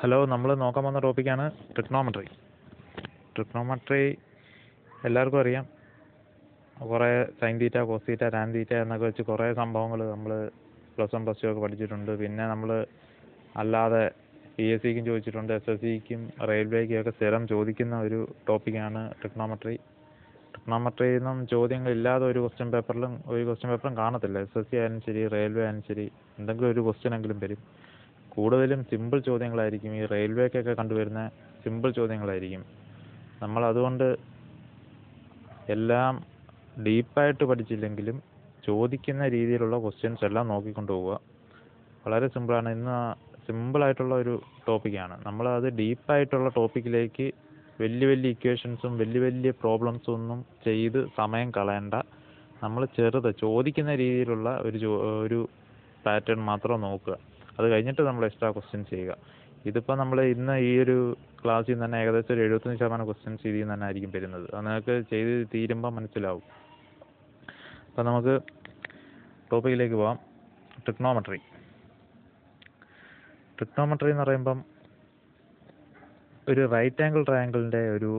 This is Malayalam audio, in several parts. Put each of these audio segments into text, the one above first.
ഹലോ, നമ്മൾ നോക്കാൻ പോകുന്ന ടോപ്പിക്കാണ് ട്രിഗ്നോമെട്രി. ട്രിഗ്നോമെട്രി എല്ലാവർക്കും അറിയാം. കുറേ sine theta, cos theta, tan theta എന്നൊക്കെ വെച്ച് കുറേ സംഭവങ്ങൾ നമ്മൾ പ്ലസ് 1 പ്ലസ് 2 ഒക്കെ പഠിച്ചിട്ടുണ്ട്. പിന്നെ നമ്മൾ അല്ലാതെ PSCക്കും ചോദിച്ചിട്ടുണ്ട്, SSCക്കും റെയിൽവേക്കും ഒക്കെ സ്ഥിരം ചോദിക്കുന്ന ഒരു ടോപ്പിക്കാണ് ട്രിഗ്നോമെട്രി. ട്രിഗ്നോമെട്രിയിൽ നിന്നും ചോദ്യങ്ങളില്ലാതെ ഒരു ക്വസ്റ്റ്യൻ പേപ്പറും കാണത്തില്ല. SSC ആയാലും ശരി, റെയിൽവേ ആയാലും ശരി, എന്തെങ്കിലും ഒരു ക്വസ്റ്റ്യനെങ്കിലും വരും. കൂടുതലും സിമ്പിൾ ചോദ്യങ്ങളായിരിക്കും. ഈ റെയിൽവേക്കൊക്കെ കണ്ടുവരുന്ന സിമ്പിൾ ചോദ്യങ്ങളായിരിക്കും. നമ്മൾ അതുകൊണ്ട് എല്ലാം ഡീപ്പായിട്ട് പഠിച്ചില്ലെങ്കിലും ചോദിക്കുന്ന രീതിയിലുള്ള ക്വസ്റ്റ്യൻസ് എല്ലാം നോക്കിക്കൊണ്ട് പോവുക. വളരെ സിമ്പിളാണ്. ഇന്ന് സിമ്പിളായിട്ടുള്ള ഒരു ടോപ്പിക്കാണ്. നമ്മളത് ഡീപ്പായിട്ടുള്ള ടോപ്പിക്കിലേക്ക് വലിയ വലിയ ഇക്വേഷൻസും വലിയ പ്രോബ്ലംസും ഒന്നും ചെയ്ത് സമയം കളയണ്ട. നമ്മൾ ചോദിക്കുന്ന രീതിയിലുള്ള ഒരു പാറ്റേൺ മാത്രം നോക്കുക. അത് കഴിഞ്ഞിട്ട് നമ്മൾ എക്സ്ട്രാ ക്വസ്റ്റ്യൻസ് ചെയ്യുക. ഇതിപ്പോൾ നമ്മൾ ഇന്ന് ഈ ഒരു ക്ലാസ്സിൽ നിന്ന് തന്നെ ഏകദേശം ഒരു 75% ക്വസ്റ്റ്യൻസ് ഇതിൽ നിന്ന് തന്നെ ആയിരിക്കും വരുന്നത്. അത് നിങ്ങൾക്ക് ചെയ്ത് തീരുമ്പോൾ മനസ്സിലാവും. അപ്പം നമുക്ക് ടോപ്പിക്കിലേക്ക് പോകാം. ട്രിഗ്നോമെട്രി എന്ന് പറയുമ്പം ഒരു റൈറ്റ് ആംഗിൾ ട്രയാങ്കിളിൻ്റെ ഒരു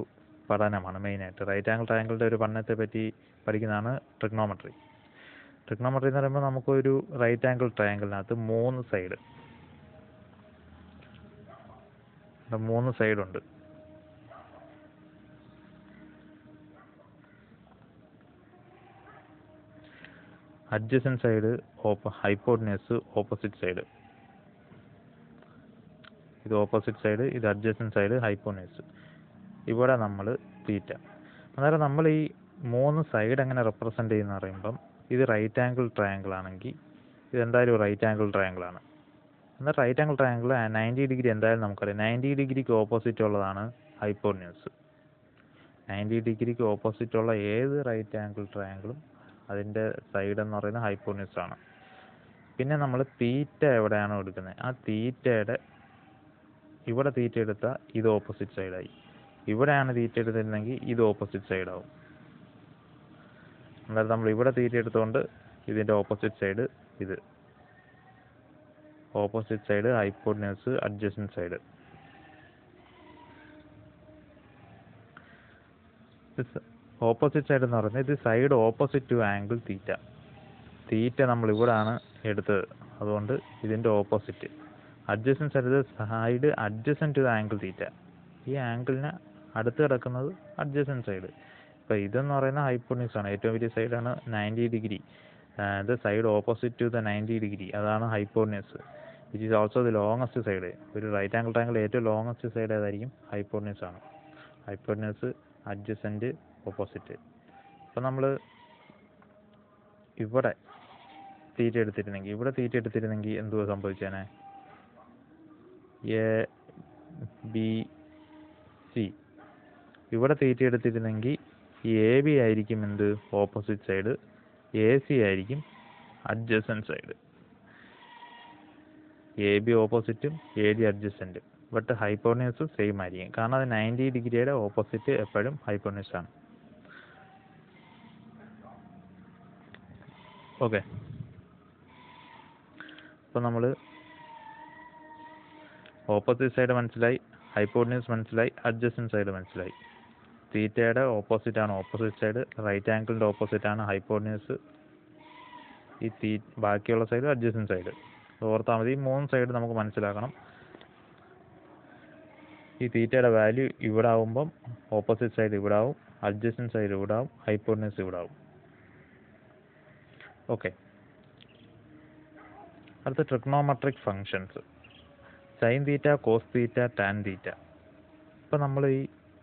പഠനമാണ് മെയിനായിട്ട്. റൈറ്റ് ആംഗിൾ ട്രയാങ്കിളിൻ്റെ ഒരു പഠനത്തെ പറ്റി പഠിക്കുന്നതാണ് ട്രിഗ്നോമെട്രി. ട്രിഗ്നോമെട്രി എന്ന് പറയുമ്പോൾ നമുക്കൊരു റൈറ്റ് ആംഗിൾ ട്രയാങ്കിളിനകത്ത് 3 സൈഡുണ്ട്. Adjacent side, hypotenuse, opposite side. ഇത് ഓപ്പോസിറ്റ് സൈഡ്, ഇത് അഡ്ജസൻറ്റ് സൈഡ്, ഹൈപ്പോട്ടന്യൂസ്. ഇവിടെ നമ്മൾ തീറ്റ. അന്നേരം നമ്മൾ ഈ 3 സൈഡ് എങ്ങനെ റെപ്രസെൻ്റ് ചെയ്യുന്ന പറയുമ്പം ഇത് റൈറ്റ് ആംഗിൾ ട്രയാങ്കിൾ ആണെങ്കിൽ ഇതെന്തായാലും റൈറ്റ് ആംഗിൾ ട്രയാങ്കിളാണ്. എന്നാൽ റൈറ്റ് ആംഗിൾ ട്രയാങ്കിൾ 90 ഡിഗ്രി എന്തായാലും നമുക്കറിയാം. 90 ഡിഗ്രിക്ക് ഓപ്പോസിറ്റ് ഉള്ളതാണ് ഹൈപ്പോട്ടന്യൂസ്. 90 ഡിഗ്രിക്ക് ഓപ്പോസിറ്റ് ഉള്ള ഏത് റൈറ്റ് ആംഗിൾ ട്രയാങ്കിളും അതിൻ്റെ സൈഡ് എന്ന് പറയുന്നത് ഹൈപ്പോട്ടന്യൂസ് ആണ്. പിന്നെ നമ്മൾ തീറ്റ എവിടെയാണോ എടുക്കുന്നത് ആ തീറ്റയുടെ ഇവിടെ തീറ്റ എടുത്താൽ ഇത് ഓപ്പോസിറ്റ് സൈഡായി. ഇവിടെയാണ് തീറ്റ എടുത്തിരുന്നെങ്കിൽ ഇത് ഓപ്പോസിറ്റ് സൈഡാവും. അന്നേരം നമ്മൾ ഇവിടെ തീറ്റ എടുത്തുകൊണ്ട് ഇതിൻ്റെ ഓപ്പോസിറ്റ് സൈഡ് ഇത്. Opposite side, hypotenuse, adjacent side. Opposite side എന്ന് പറയുന്നത് ഇത് side opposite to angle theta. Theta നമ്മൾ ഇവിടെയാണ് എടുത്തത്, അതുകൊണ്ട് ഇതിൻ്റെ opposite. Adjacent side adjacent to angle theta. ഈ ആംഗിളിന് അടുത്ത് കിടക്കുന്നത് അഡ്ജസൻറ്റ് സൈഡ്. ഇപ്പോൾ ഇതെന്ന് പറയുന്നത് ഹൈപ്പോട്ടന്യൂസ് ആണ്. ഏറ്റവും വലിയ സൈഡാണ് 90 ഡിഗ്രി. ഇത് side opposite to the 90 degree, അതാണ് hypotenuse. Which is also the longest side. ഒരു റൈറ്റ് ആംഗിൾ ട്രയാങ്കിൾ ഏറ്റവും ലോങ്ങസ്റ്റ് സൈഡ് ഏതായിരിക്കും? ഹൈപ്പോട്ടന്യൂസ് ആണ്. Hypotenuse, adjacent, opposite. അപ്പോൾ നമ്മൾ ഇവിടെ തീറ്റ എടുത്തിരുന്നെങ്കിൽ എന്തുവാ സംഭവിച്ചേനെ? ABC. ഇവിടെ തീറ്റ എടുത്തിരുന്നെങ്കിൽ ഈ AB ആയിരിക്കും എന്ത്? Opposite side. AC ആയിരിക്കും അഡ്ജസൻറ്റ് സൈഡ്. AB ഓപ്പോസിറ്റും AD അഡ്ജസൻറ്റും. ബട്ട് ഹൈപ്പോട്ടന്യൂസ് സെയിം ആയിരിക്കും. കാരണം അത് 90 ഡിഗ്രിയുടെ ഓപ്പോസിറ്റ് എപ്പോഴും ഹൈപ്പോട്ടന്യൂസ് ആണ്. ഓക്കെ, അപ്പോൾ നമ്മൾ ഓപ്പോസിറ്റ് സൈഡ് മനസ്സിലായി, ഹൈപ്പോട്ടന്യൂസ് മനസ്സിലായി, അഡ്ജസൻറ്റ് സൈഡ് മനസ്സിലായി. തീറ്റയുടെ ഓപ്പോസിറ്റ് ആണ് ഓപ്പോസിറ്റ് സൈഡ്, റൈറ്റ് ആംഗിളിൻ്റെ ഓപ്പോസിറ്റ് ആണ് ഹൈപ്പോട്ടന്യൂസ്. ഈ ബാക്കിയുള്ള സൈഡ് അഡ്ജസൻറ്റ് സൈഡ്. ഓർത്താൽ മതി. 3 സൈഡ് നമുക്ക് മനസ്സിലാക്കണം. ഈ തീറ്റയുടെ വാല്യൂ ഇവിടെ ആവുമ്പം ഓപ്പോസിറ്റ് സൈഡ് ഇവിടെ ആവും, അഡ്ജസൻറ്റ് സൈഡ് ഇവിടെ ആവും, ഹൈപ്പോട്ടന്യൂസ് ഇവിടെ ആവും. ഓക്കെ, അടുത്ത trigonometric functions. Sine theta, cos theta, tan theta. ഇപ്പോൾ നമ്മൾ ഈ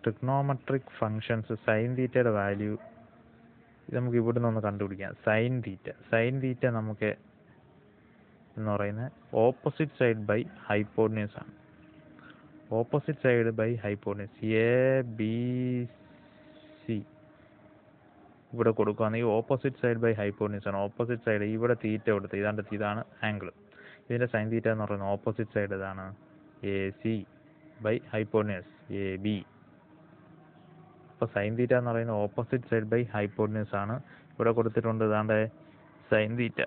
ട്രിഗ്നോമെട്രിക് ഫങ്ഷൻസ്, സൈൻ തീറ്റയുടെ വാല്യൂ നമുക്ക് ഇവിടെ നിന്ന് കണ്ടുപിടിക്കാം. സൈൻ തീറ്റ നമുക്ക് എന്ന് പറയുന്നത് ഓപ്പോസിറ്റ് സൈഡ് ബൈ ഹൈപ്പോട്ടന്യൂസ് ആണ്. Opposite side by hypotenuse. ABC ഇവിടെ കൊടുക്കുകയാണെങ്കിൽ ഓപ്പോസിറ്റ് സൈഡ് ബൈ ഹൈപ്പോട്ടന്യൂസ് ആണ്. ഓപ്പോസിറ്റ് സൈഡ് ഇവിടെ തീറ്റ കൊടുത്ത് ഇതാണ് ആംഗിൾ. ഇതിൻ്റെ സൈൻ തീറ്റ എന്ന് പറയുന്നത് ഓപ്പോസിറ്റ് സൈഡ് ഇതാണ് AC ബൈ ഹൈപ്പോട്ടന്യൂസ് AB. അപ്പോൾ സൈൻ തീറ്റ എന്ന് പറയുന്നത് ഓപ്പോസിറ്റ് സൈഡ് ബൈ ഹൈപ്പോട്ടന്യൂസ് ആണ്. ഇവിടെ കൊടുത്തിട്ടുണ്ട് ഇതാണ്ട് sine theta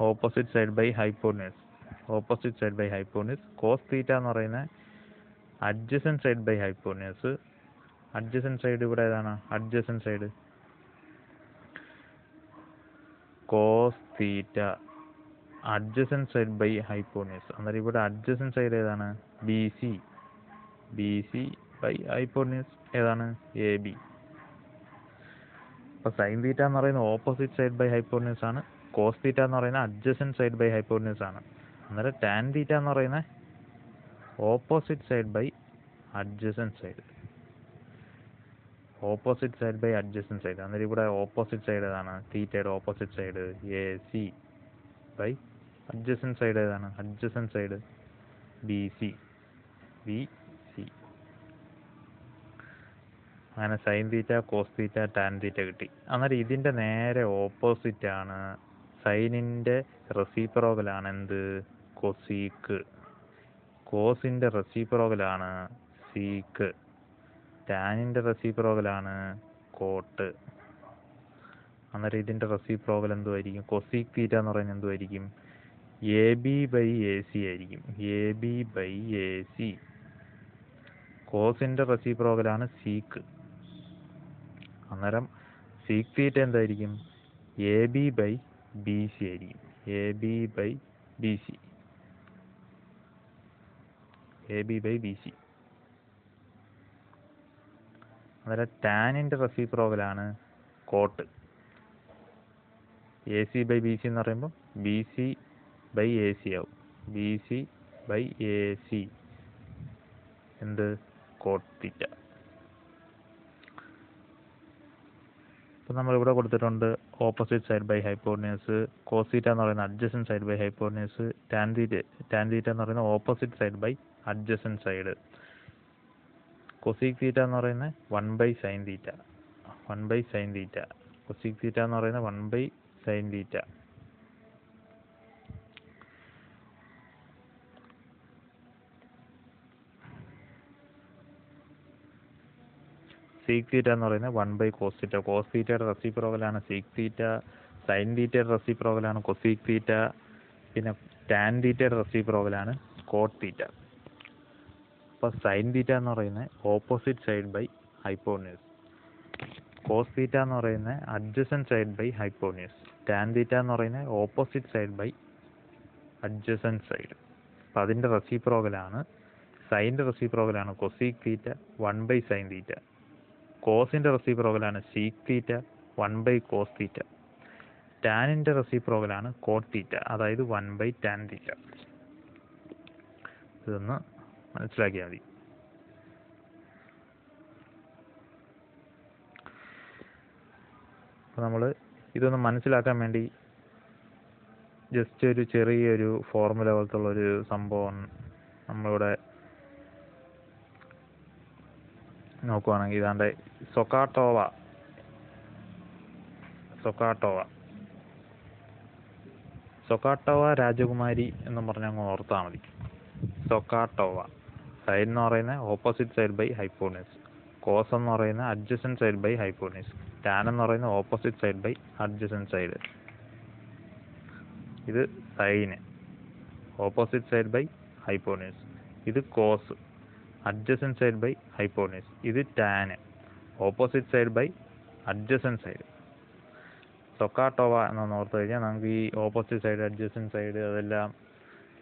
opposite side by hypotenuse. Opposite side by hypotenuse. Cos theta എന്ന് പറയുന്നത് adjacent side by hypotenuse. Adjacent side ഇവിടെ ഏതാണ്? Adjacent side cos theta adjacent side by hypotenuse. അന്നേരം ഇവിടെ അഡ്ജസൻറ്റ് സൈഡ് ഏതാണ്? ബി സി ബൈ ഹൈപ്പോണിയസ് ഏതാണ്? A B. അപ്പോൾ സൈൻ തീറ്റ എന്ന് പറയുന്നത് ഓപ്പോസിറ്റ് സൈഡ് ബൈ ഹൈപ്പോണിയസ് ആണ്. കോസ് തീറ്റ എന്ന് പറയുന്നത് അഡ്ജസൻറ്റ് സൈഡ് ബൈ ഹൈപ്പോണിയസ് ആണ്. അന്നേരം ടാൻ തീറ്റ എന്ന് പറയുന്നത് opposite side by adjacent side. Opposite side by adjacent side. അന്നേരം ഇവിടെ ഓപ്പോസിറ്റ് സൈഡ് ഏതാണ്? തീറ്റയുടെ opposite side A C by adjacent side ഏതാണ്? Adjacent side B C. അങ്ങനെ sine theta, cos theta, tan theta കിട്ടി. അന്നേരം ഇതിൻ്റെ നേരെ ഓപ്പോസിറ്റ് ആണ്, സൈനിൻ്റെ റെസിപ്രോക്കലാണ് എന്ത്? കൊസീക്ക്. കോസിൻ്റെ റെസിപ്രോക്കലാണ് സീക്ക്. ടാനിൻ്റെ റെസിപ്രോക്കലാണ് കോട്ട്. അന്നേരം ഇതിൻ്റെ റെസിപ്രോക്കൽ എന്തുമായിരിക്കും? കൊസീക്ക് തീറ്റ എന്ന് പറയുന്നത് എന്തുമായിരിക്കും? A B by A C ആയിരിക്കും. A B by A C. കോസിൻ്റെ റെസിപ്രോക്കലാണ് സീക്ക്. അന്നേരം സീക്ക് തീറ്റ എന്തായിരിക്കും? A B by B C ആയിരിക്കും. A B by B C. A B by B C. അന്നേരം ടാനിൻ്റെ റെസിപ്രോക്കലാണ് cot. A C by B C എന്ന് പറയുമ്പോൾ B C by A C ആവും. B C by A C എന്ത്? Cot theta. അപ്പോൾ നമ്മളിവിടെ കൊടുത്തിട്ടുണ്ട് opposite side by hypotenuse. Cos theta എന്ന് പറയുന്നത് adjacent side by hypotenuse. Tan theta എന്ന് പറയുന്നത് opposite side by adjacent side. Cosec theta എന്ന് പറയുന്നത് 1 sine theta. 1 sine theta. Cosec theta എന്ന് പറയുന്നത് 1 സൈൻ തീറ്റ. സീക്ക് തീറ്റ എന്ന് പറയുന്നത് 1 കോസ് തീറ്റ. കോസ് തീറ്റയുടെ റെസിപ്രോക്കലാണ് സീക്ക് തീറ്റ. സൈൻ തീറ്റയുടെ റെസിപ്രോക്കലാണ് കൊസീക് തീറ്റ. പിന്നെ ടാൻ തീറ്റയുടെ റെസിപ്രോക്കലാണ് കോട്ട് തീറ്റ. അപ്പോൾ സൈൻ തീറ്റ എന്ന് പറയുന്നത് opposite side by hypotenuse. Cos theta എന്ന് പറയുന്നത് adjacent side by hypotenuse. Tan theta എന്ന് പറയുന്നത് opposite side by adjacent side. അപ്പോൾ അതിൻ്റെ റെസിപ്രോക്കലാണ്, സൈൻ്റെ റെസിപ്രോക്കലാണ് കൊസീക് തീറ്റ 1 സൈൻ തീറ്റ. കോസിൻ്റെ റെസിപ്രോക്കലാണ് സീക്ക് തീറ്റ 1 കോസ് തീറ്റ. ടാനിൻ്റെ റെസിപ്രോക്കലാണ് കോട്ട് തീറ്റ, അതായത് 1 ടാൻ തീറ്റ. ഇതൊന്ന് മനസ്സിലാക്കിയാൽ മതി. അപ്പോൾ നമ്മൾ ഇതൊന്ന് മനസ്സിലാക്കാൻ വേണ്ടി ജസ്റ്റ് ഒരു ചെറിയൊരു ഫോർമുല പോലത്തുള്ളൊരു സംഭവം നമ്മളിവിടെ നോക്കുവാണെങ്കിൽ ഇതാണ്ട് സൊക്കാട്ടോവ രാജകുമാരി എന്ന് പറഞ്ഞ് അങ്ങ് ഓർത്താൽ മതി. സൊക്കാട്ടോവ. സൈൻ എന്ന് പറയുന്നത് opposite side by hypotenuse. Cos എന്ന് പറയുന്നത് adjacent side by hypotenuse. Tan എന്ന് പറയുന്നത് opposite side by adjacent side. ഇത് സൈന് ഓപ്പോസിറ്റ് സൈഡ് ബൈ ഹൈപ്പോണിയസ്. ഇത് cos adjacent side by hypotenuse. ഇത് ടാന് opposite side by adjacent side. Sohcahtoa എന്നൊന്ന് ഓർത്ത് കഴിഞ്ഞാൽ നമുക്ക് ഈ ഓപ്പോസിറ്റ് സൈഡ്, അഡ്ജസൻറ്റ് സൈഡ് അതെല്ലാം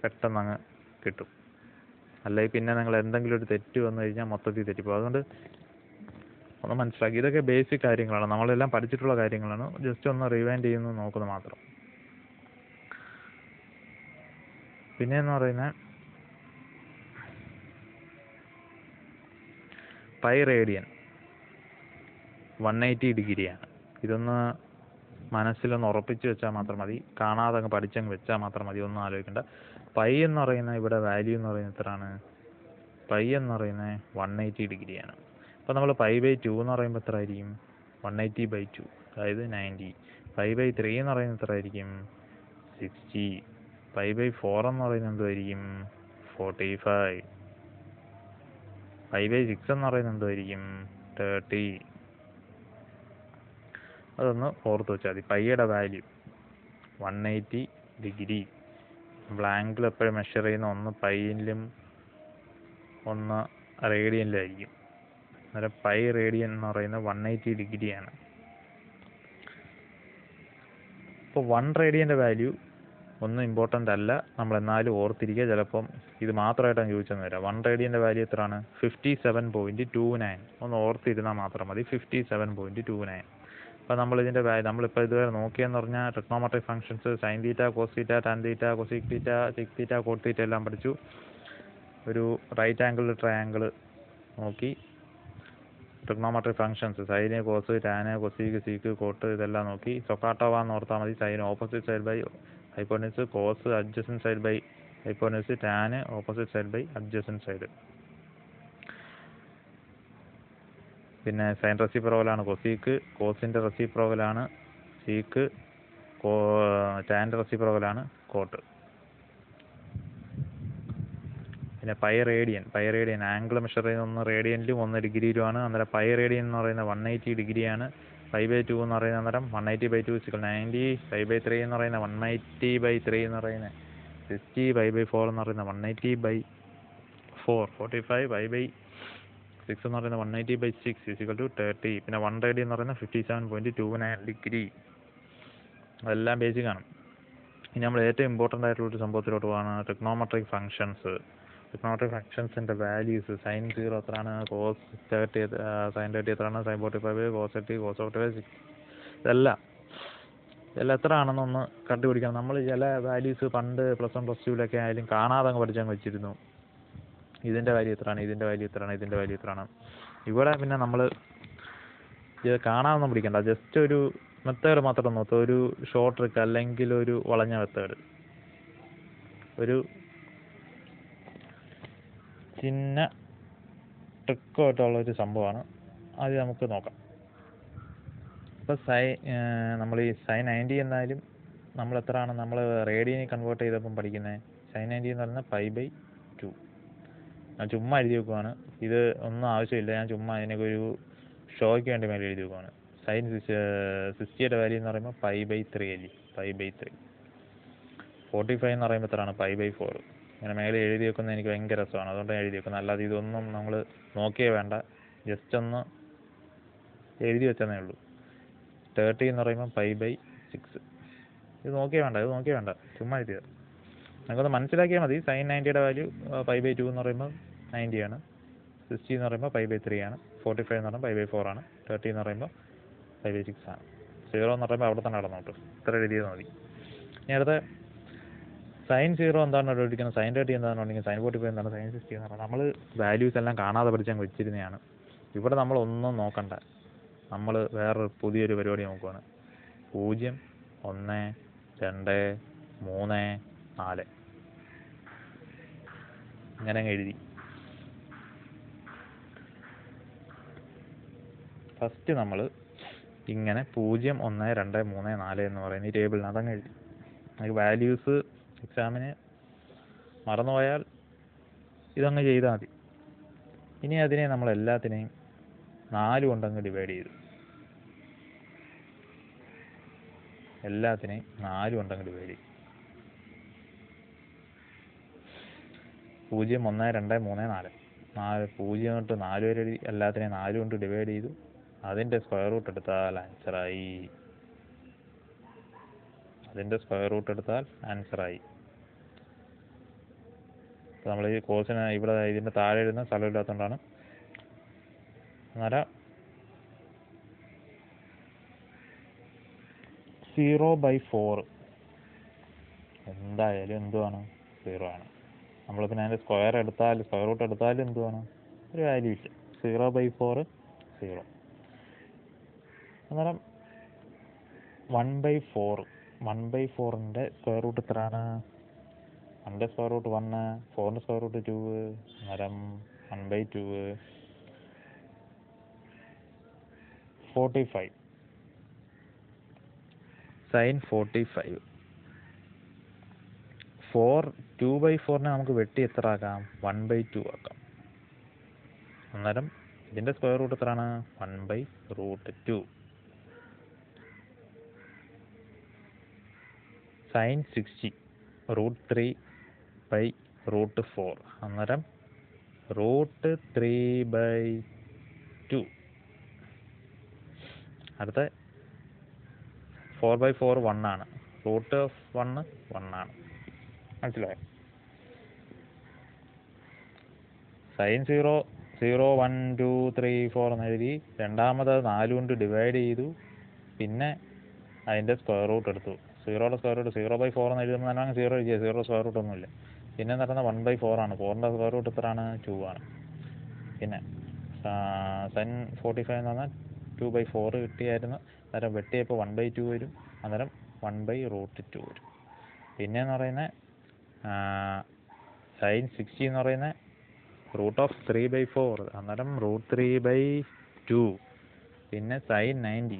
പെട്ടെന്ന് അങ്ങ് കിട്ടും. അല്ലെങ്കിൽ പിന്നെ നിങ്ങൾ എന്തെങ്കിലും ഒരു തെറ്റ് വന്നു കഴിഞ്ഞാൽ മൊത്തത്തിൽ തെറ്റിപ്പോകും. അതുകൊണ്ട് ഒന്ന് മനസ്സിലാക്കി. ഇതൊക്കെ ബേസിക് കാര്യങ്ങളാണ്, നമ്മളെല്ലാം പഠിച്ചിട്ടുള്ള കാര്യങ്ങളാണ്. ജസ്റ്റ് ഒന്ന് റിവൈൻഡ് ചെയ്യുന്നു നോക്കുന്നത് മാത്രം. പിന്നെയെന്ന് പറയുന്നത് പൈ റേഡിയൻ 180 ഡിഗ്രിയാണ്. ഇതൊന്ന് മനസ്സിലൊന്ന് ഉറപ്പിച്ച് വെച്ചാൽ മാത്രം മതി. കാണാതെ അങ്ങ് പഠിച്ചങ്ങ് വെച്ചാൽ മാത്രം മതി, ഒന്നും ആലോചിക്കേണ്ട. പൈ എന്ന് പറയുന്ന ഇവിടെ വാല്യൂ എന്ന് പറയുന്നത് എത്രയാണ്? പൈ എന്ന് പറയുന്നത് 180 ഡിഗ്രിയാണ്. അപ്പോൾ നമ്മൾ π/2 എന്ന് പറയുമ്പോൾ എത്ര ആയിരിക്കും? 180/2, അതായത് 90. π/3 എന്ന് പറയുന്നത് എത്ര ആയിരിക്കും? 60. π/4 എന്ന് പറയുന്നത് എന്തായിരിക്കും? 45. π/6 എന്ന് പറയുന്നത് എന്തായിരിക്കും? 30. അതൊന്ന് ഓർത്ത് വെച്ചാൽ മതി. പൈയുടെ വാല്യൂ 180 ഡിഗ്രി നമ്മൾ ആംഗിൾ എപ്പോഴും മെഷർ ചെയ്യുന്ന ഒന്ന് പൈയിലും ഒന്ന് റേഡിയനിലായിരിക്കും. അന്നേരം പൈ റേഡിയൻ എന്ന് പറയുന്നത് 180 ഡിഗ്രിയാണ്. ഇപ്പോൾ 1 റേഡിയൻ്റെ വാല്യൂ ഒന്നും ഇമ്പോർട്ടൻ്റ് അല്ല, നമ്മൾ എന്നാലും ഓർത്തിരിക്കുക. ചിലപ്പം ഇത് മാത്രമായിട്ടാണ് ചോദിച്ചെന്ന് വരാം. 1 റേഡിയൻ്റെ വാല്യൂ എത്രയാണ്? 57.29. ഒന്ന് ഓർത്തിരുന്നാൽ മാത്രം മതി. 57.29. അപ്പോൾ നമ്മളിപ്പോൾ ഇതുവരെ നോക്കിയെന്ന് പറഞ്ഞാൽ trigonometric functions sine theta, cos theta, tan theta, cosec theta, sec theta, cot theta എല്ലാം പഠിച്ചു. ഒരു റൈറ്റ് ആംഗിൾ ട്രയാംഗിൾ നോക്കി. Trigonometric functions sine, cos, tan, cosec, sec, cot ഇതെല്ലാം നോക്കി. സൊക്കാട്ടോവ എന്ന് ഓർത്താൽ മതി. Sine opposite side by hypotenuse, cos adjacent side by hypotenuse, tan opposite side by adjacent side. പിന്നെ സൈൻ റെസിപ്രോക്കലാണ് കൊസീക്ക്, കോസിൻ്റെ റെസിപ്രോക്കലാണ് സീക്ക്, ടാൻ്റെ റെസിപ്രോക്കലാണ് കോട്ട്. പിന്നെ പൈ റേഡിയൻ ആംഗിൾ മെഷർ ചെയ്യുന്ന ഒന്ന് റേഡിയനിലും ഒന്ന് ഡിഗ്രിയിലുമാണ്. അന്നേരം പൈ റേഡിയൻ എന്ന് പറയുന്നത് 180 ഡിഗ്രിയാണ്. 5/2 എന്ന് പറയുന്നത് അന്നേരം 180/2 90. 5/3 എന്ന് പറയുന്നത് 180/3 എന്ന് പറയുന്നത് 60. 5/4 എന്ന് പറയുന്നത് 180/4 45. 5/6 എന്ന് പറയുന്നത് 180/6 30. പിന്നെ 1 റേഡിയൻ എന്ന് പറയുന്നത് 57.29 ഡിഗ്രി. അതെല്ലാം ബേസിക് ആണ്. ഇനി നമ്മൾ ഏറ്റവും ഇമ്പോർട്ടൻ്റ് ആയിട്ടുള്ളൊരു സംഭവത്തിലോട്ട് പോകാനാണ് ട്രിഗ്നോമെട്രിക് ഫംഗ്ഷൻസ്. ട്രിഗ്നോമെട്രിക് ഫംഗ്ഷൻസിൻ്റെ വാല്യൂസ്. സൈൻ 0 എത്രയാണ്? കോസ് 30 സൈൻ 30 എത്രയാണ്? സൈൻ 45, കോസ് 30, കോസ് 45, ഇതെല്ലാം എത്ര ആണെന്നൊന്ന് കണ്ടുപിടിക്കണം. നമ്മൾ ചില വാല്യൂസ് പണ്ട് +1 +2 ആയാലും കാണാതെ അങ്ങ് പഠിച്ചങ്ങ് വെച്ചിരുന്നു. ഇതിൻ്റെ വാല്യൂ എത്രയാണ്, ഇതിൻ്റെ വാല്യൂ എത്രയാണ്, ഇതിൻ്റെ വാല്യൂ എത്രയാണ്. ഇവിടെ പിന്നെ നമ്മൾ ഇത് കാണാതൊന്നും പിടിക്കണ്ട. ജസ്റ്റ് ഒരു മെത്തേഡ് മാത്രം നോക്കുക. ഒരു ഷോർട്ട് ട്രിക്ക് അല്ലെങ്കിൽ ഒരു വളഞ്ഞ മെത്തേഡ്, ഒരു ചിന്ന ട്രിക്കായിട്ടുള്ളൊരു സംഭവമാണ്. അത് നമുക്ക് നോക്കാം. ഇപ്പോൾ നമ്മൾ ഈ സൈൻ 90 എന്നാലും നമ്മൾ എത്രയാണ് നമ്മൾ റേഡിയനിൽ കൺവേർട്ട് ചെയ്തപ്പം പഠിക്കുന്നത്? സൈൻ 90 എന്ന് പറയുന്നത് π/2. ഞാൻ ചുമ്മാ എഴുതി വെക്കുവാണ്. ഇത് ഒന്നും ആവശ്യമില്ല. ഞാൻ ചുമ്മാ അതിനൊക്കെ ഒരു ഷോയ്ക്ക് വേണ്ടി മേലെ എഴുതി വെക്കുവാണ്. സൈൻ 60യുടെ വാല്യൂ എന്ന് പറയുമ്പോൾ π/3 അല്ലേ? π/3. 45 എന്ന് പറയുമ്പോൾ എത്രയാണ്? π/4. ഇങ്ങനെ മേലെ എഴുതി വെക്കുന്നത് എനിക്ക് ഭയങ്കര രസമാണ്. അതുകൊണ്ടാണ് എഴുതി വെക്കുന്നത്. അല്ലാതെ ഇതൊന്നും നമ്മൾ നോക്കിയേ വേണ്ട. ജസ്റ്റ് ഒന്ന് എഴുതി വെച്ചതേ ഉള്ളൂ. 30 എന്ന് പറയുമ്പോൾ π/6. ഇത് നോക്കിയേ വേണ്ട. ചുമ്മാ എഴുതിയത് നമുക്കൊന്ന് മനസ്സിലാക്കിയാൽ മതി. സൈൻ 90യുടെ വാല്യൂ π/2 എന്ന് പറയുമ്പോൾ 90 ആണ്. 60 എന്ന് പറയുമ്പോൾ π/3 ആണ്. 45 എന്ന് പറയുമ്പോൾ π/4 ആണ്. 30 എന്ന് പറയുമ്പോൾ π/6 ആണ്. 0 എന്ന് പറയുമ്പോൾ അവിടെ തന്നെ നടന്നോട്ട്. ഇത്ര എഴുതിയത് മതി. ഇനി അടുത്ത സൈൻ 0 എന്താണ് കണ്ടുപിടിക്കുന്നത്? സൈൻ 30 എന്താണ് കണ്ടുപിടിക്കുന്നത്? സൈൻ 45 എന്താണ്? സൈൻ 60 എന്ന് പറഞ്ഞാൽ നമ്മൾ വാല്യൂസ് എല്ലാം കാണാതെ പഠിച്ചങ്ങ് വെച്ചിരുന്നതാണ്. ഇവിടെ നമ്മളൊന്നും നോക്കണ്ട. നമ്മൾ വേറൊരു പുതിയൊരു പരിപാടി നോക്കുവാണ്. 0, 1, 2, 3, 4 ഇങ്ങനെ അങ്ങ് എഴുതി. ഫസ്റ്റ് നമ്മൾ ഇങ്ങനെ 0, 1, 2, 3, 4 എന്ന് പറയുന്ന ഈ ടേബിളിന് അതങ്ങ് എഴുതി. നമുക്ക് വാല്യൂസ് എക്സാമിന് മറന്നുപോയാൽ ഇതങ്ങ് ചെയ്താൽ മതി. ഇനി അതിനെ നമ്മൾ എല്ലാത്തിനെയും 4 കൊണ്ടങ്ങ് ഡിവൈഡ് ചെയ്തു. എല്ലാത്തിനെയും 4 കൊണ്ടങ്ങ് ഡിവൈഡ് ചെയ്തു. 0, 1, 2, 3, 4 0 തൊട്ട് 4 വരെ എല്ലാത്തിനെയും 4 കൊണ്ട് ഡിവൈഡ് ചെയ്തു. അതിൻ്റെ സ്ക്വയർ റൂട്ട് എടുത്താൽ ആൻസറായി. അപ്പോൾ നമ്മൾ ഈ കോഴ്സിന് ഇവിടെ ഇതിൻ്റെ താഴെ എഴുതുന്ന സ്ഥലമില്ലാത്തതുകൊണ്ടാണ്. അന്നേരം 0/4 എന്തായാലും എന്തുവാണ്? 0 ആണ്. നമ്മൾ പിന്നെ അതിൻ്റെ സ്ക്വയർ റൂട്ട് എടുത്താലും എന്തുവാണ്? ഒരു വാല്യൂ ഇല്ല. 0/4 0. അന്നേരം 1/4ൻ്റെ സ്ക്വയർ റൂട്ട് എത്രയാണ്? 1ൻ്റെ സ്ക്വയർ റൂട്ട് 1, 4ൻ്റെ സ്ക്വയർ റൂട്ട് 2. അന്നേരം 1/2 45. സൈൻ 45. 2/4നെ നമുക്ക് വെട്ടി എത്ര ആക്കാം? 1/2 ആക്കാം. അന്നേരം ഇതിൻ്റെ സ്ക്വയർ റൂട്ട് എത്രയാണ്? 1/√2. സൈൻ 60. √3/√4. അന്നേരം √3/2. അടുത്ത 4/4 1 ആണ്. റൂട്ട് ഓഫ് 1 ആണ്. മനസ്സിലായോ? സൈൻ 0 0 1 2 3 4 എന്ന് എഴുതി, രണ്ടാമത് 4 കൊണ്ട് ഡിവൈഡ് ചെയ്തു, പിന്നെ അതിൻ്റെ സ്ക്വയർ റൂട്ട് എടുത്തു. 0യുടെ സ്ക്വയർ റൂട്ട് 0/4 എന്ന് എഴുതുമ്പോൾ തന്നെ 0 എഴുതിയ 0 സ്ക്വയർ റൂട്ട് ഒന്നുമില്ല. പിന്നെ നടന്ന 1/4 ആണ്. 4ൻ്റെ സ്ക്വയർ റൂട്ട് എത്രയാണ്? 2 ആണ്. പിന്നെ സൈൻ 45 എന്ന് പറഞ്ഞാൽ 2/4 കിട്ടിയായിരുന്നു. അന്നേരം വെട്ടിയപ്പോൾ 1/2 വരും. അന്നേരം 1/√2 വരും. പിന്നെയെന്ന് പറയുന്നത് സൈൻ 60 എന്ന് പറയുന്നത് √3/4. അന്നേരം √3/2. പിന്നെ സൈൻ 90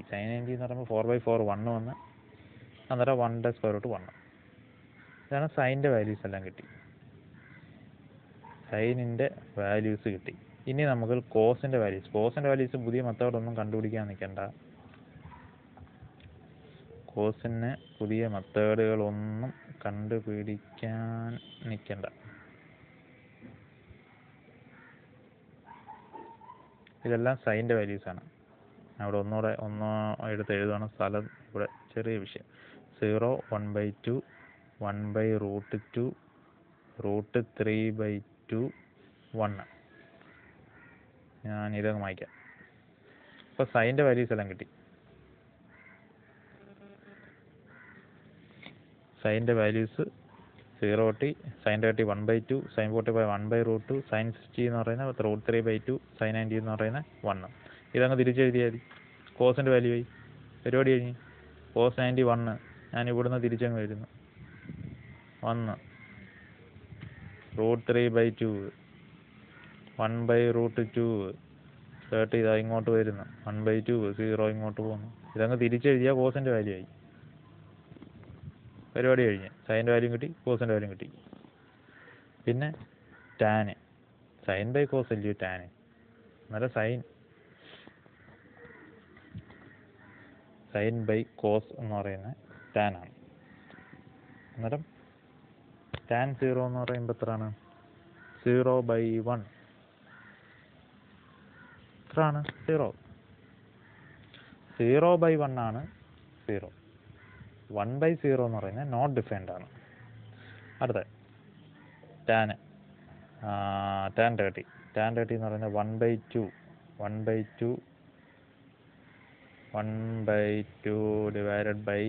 എന്ന് പറയുമ്പോൾ 4/4 1 വന്ന്, അന്നേരം 1ൻ്റെ സ്ക്വയർ റൂട്ട് 1. ഇതാണ് സൈൻ്റെ വാല്യൂസ് എല്ലാം കിട്ടി. സൈനിൻ്റെ വാല്യൂസ് കിട്ടി. ഇനി നമുക്ക് കോസിൻ്റെ വാല്യൂസ് പുതിയ മെത്തേഡൊന്നും കണ്ടുപിടിക്കാൻ നിൽക്കണ്ട. കോസിന് പുതിയ മെത്തേഡുകളൊന്നും കണ്ടുപിടിക്കാൻ നിൽക്കണ്ട. ഇതെല്ലാം സൈൻ്റെ വാല്യൂസാണ്. അവിടെ ഒന്നോ എടുത്ത് എഴുതുകയാണ്. സ്ഥലം ഇവിടെ ചെറിയ വിഷയം. 0 1/2 1/√2 √3/2 1. ഞാൻ ഇതങ്ങ് മായ്ക്കാം. അപ്പോൾ സൈൻ്റെ വാല്യൂസ് എല്ലാം കിട്ടി. സൈൻ്റെ values 0t, sine 30 1/2, sine 45 1/√2, sine 60 എന്ന് പറയുന്നത് √3/2, സൈൻ 90 എന്ന് പറയുന്നത് 1. ഇതങ്ങ് തിരിച്ചെഴുതിയാൽ മതി. കോസിൻ്റെ വാല്യൂ ആയി. പരിപാടി കഴിഞ്ഞ്. കോസ് 90 1. ഞാൻ ഇവിടുന്ന് തിരിച്ചങ്ങ് വരുന്നു. 1 √3/2 1/√2 30 ഇതാ ഇങ്ങോട്ട് വരുന്നു. 1/2 0 ഇങ്ങോട്ട് പോകുന്നു. ഇതങ്ങ് തിരിച്ചെഴുതിയാൽ കോസിൻ്റെ വാല്യൂ ആയി. പരിപാടി കഴിഞ്ഞ്. സൈൻ്റെ വാല്യൂ കിട്ടി, കോസിൻ്റെ വാല്യൂ കിട്ടി. പിന്നെ ടാന്. സൈൻ ബൈ കോസ് അല്ലയോ ടാന്. അന്നേരം സൈൻ ബൈ കോസ് എന്ന് പറയുന്നത് ടാനാണ്. അന്നേരം ടാൻ 0 എന്ന് പറയുമ്പോൾ എത്രയാണ്? 0/1. എത്രയാണ്? 0. 0/1 ആണ് 0. 1/0 എന്ന് പറയുന്നത് നോട്ട് ഡിഫൈൻഡ് ആണ്. അടുത്ത ടാൻ 30. ടാൻ 30 എന്ന് പറയുന്നത് 1/2 ഡിവൈഡഡ് ബൈ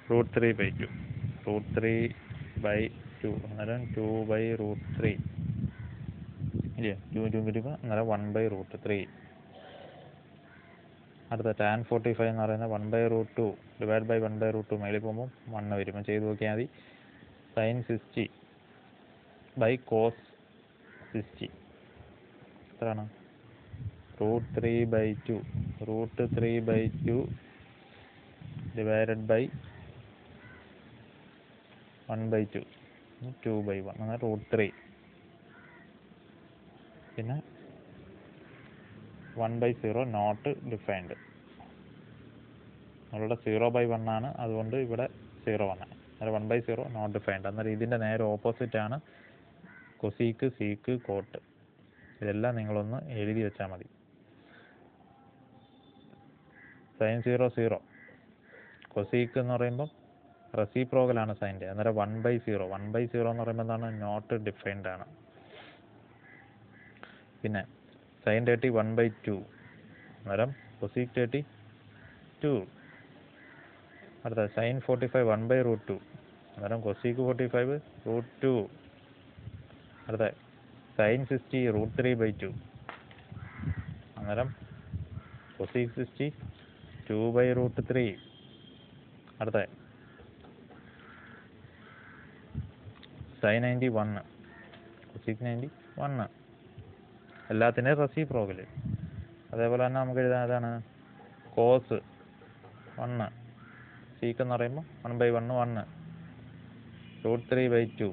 √3/2. √3/2 അന്നേരം 2/√3 ഇല്ലേ? 2 കിട്ടിയപ്പോൾ അന്നേരം 1/√3. അടുത്ത ടാൻ 45 എന്ന് പറയുന്നത് 1/√2 ഡിവൈഡ് ബൈ 1/√2. മേളിൽ പോകുമ്പോൾ 1 വരുമ്പോൾ ചെയ്ത് നോക്കിയാൽ മതി. സൈൻ 60 ബൈ കോസ് 60 എത്രയാണ്? √3/2 ഡിവൈഡഡ് ബൈ 1/2 2/1 അങ്ങനെ √3. പിന്നെ 1/0 നോട്ട് ഡിഫൈൻഡ്. നമ്മളുടെ 0/1 ആണ്, അതുകൊണ്ട് ഇവിടെ 0 ആണ്. അന്നേരം 1/0 നോട്ട് ഡിഫൈൻഡ്. അന്നേരം ഇതിൻ്റെ നേരെ ഓപ്പോസിറ്റാണ് കൊസീക്ക്, സീക്ക്, കോട്ട്. ഇതെല്ലാം നിങ്ങളൊന്ന് എഴുതി വെച്ചാൽ മതി. സൈൻ 0 0. കൊസീക്ക് എന്ന് പറയുമ്പം റെസിപ്രോക്കലാണ് സൈൻ്റെ. അന്നേരം 1/0 എന്ന് പറയുമ്പോൾ എന്താണ്? നോട്ട് ഡിഫൈൻഡ് ആണ്. പിന്നെ സൈൻ 30 1/2. അന്നേരം കൊസീക്ക് 30 2. അടുത്ത സൈൻ 45 1/√2. അന്നേരം കൊസീക്ക് 45 √2. അടുത്ത സൈൻ 60 √3/2. അന്നേരം കൊസീക്ക് 60 2/√3. അടുത്ത സൈൻ 90 1. കൊസീക്ക് 90 1. എല്ലാത്തിൻ്റെയും റെസിപ്രോക്കൽ. അതേപോലെ തന്നെ നമുക്ക് എഴുതാൻ ഏതാണ്? കോസ് 1. സീക്ക് എന്ന് പറയുമ്പോൾ 1/1 1. √3/2.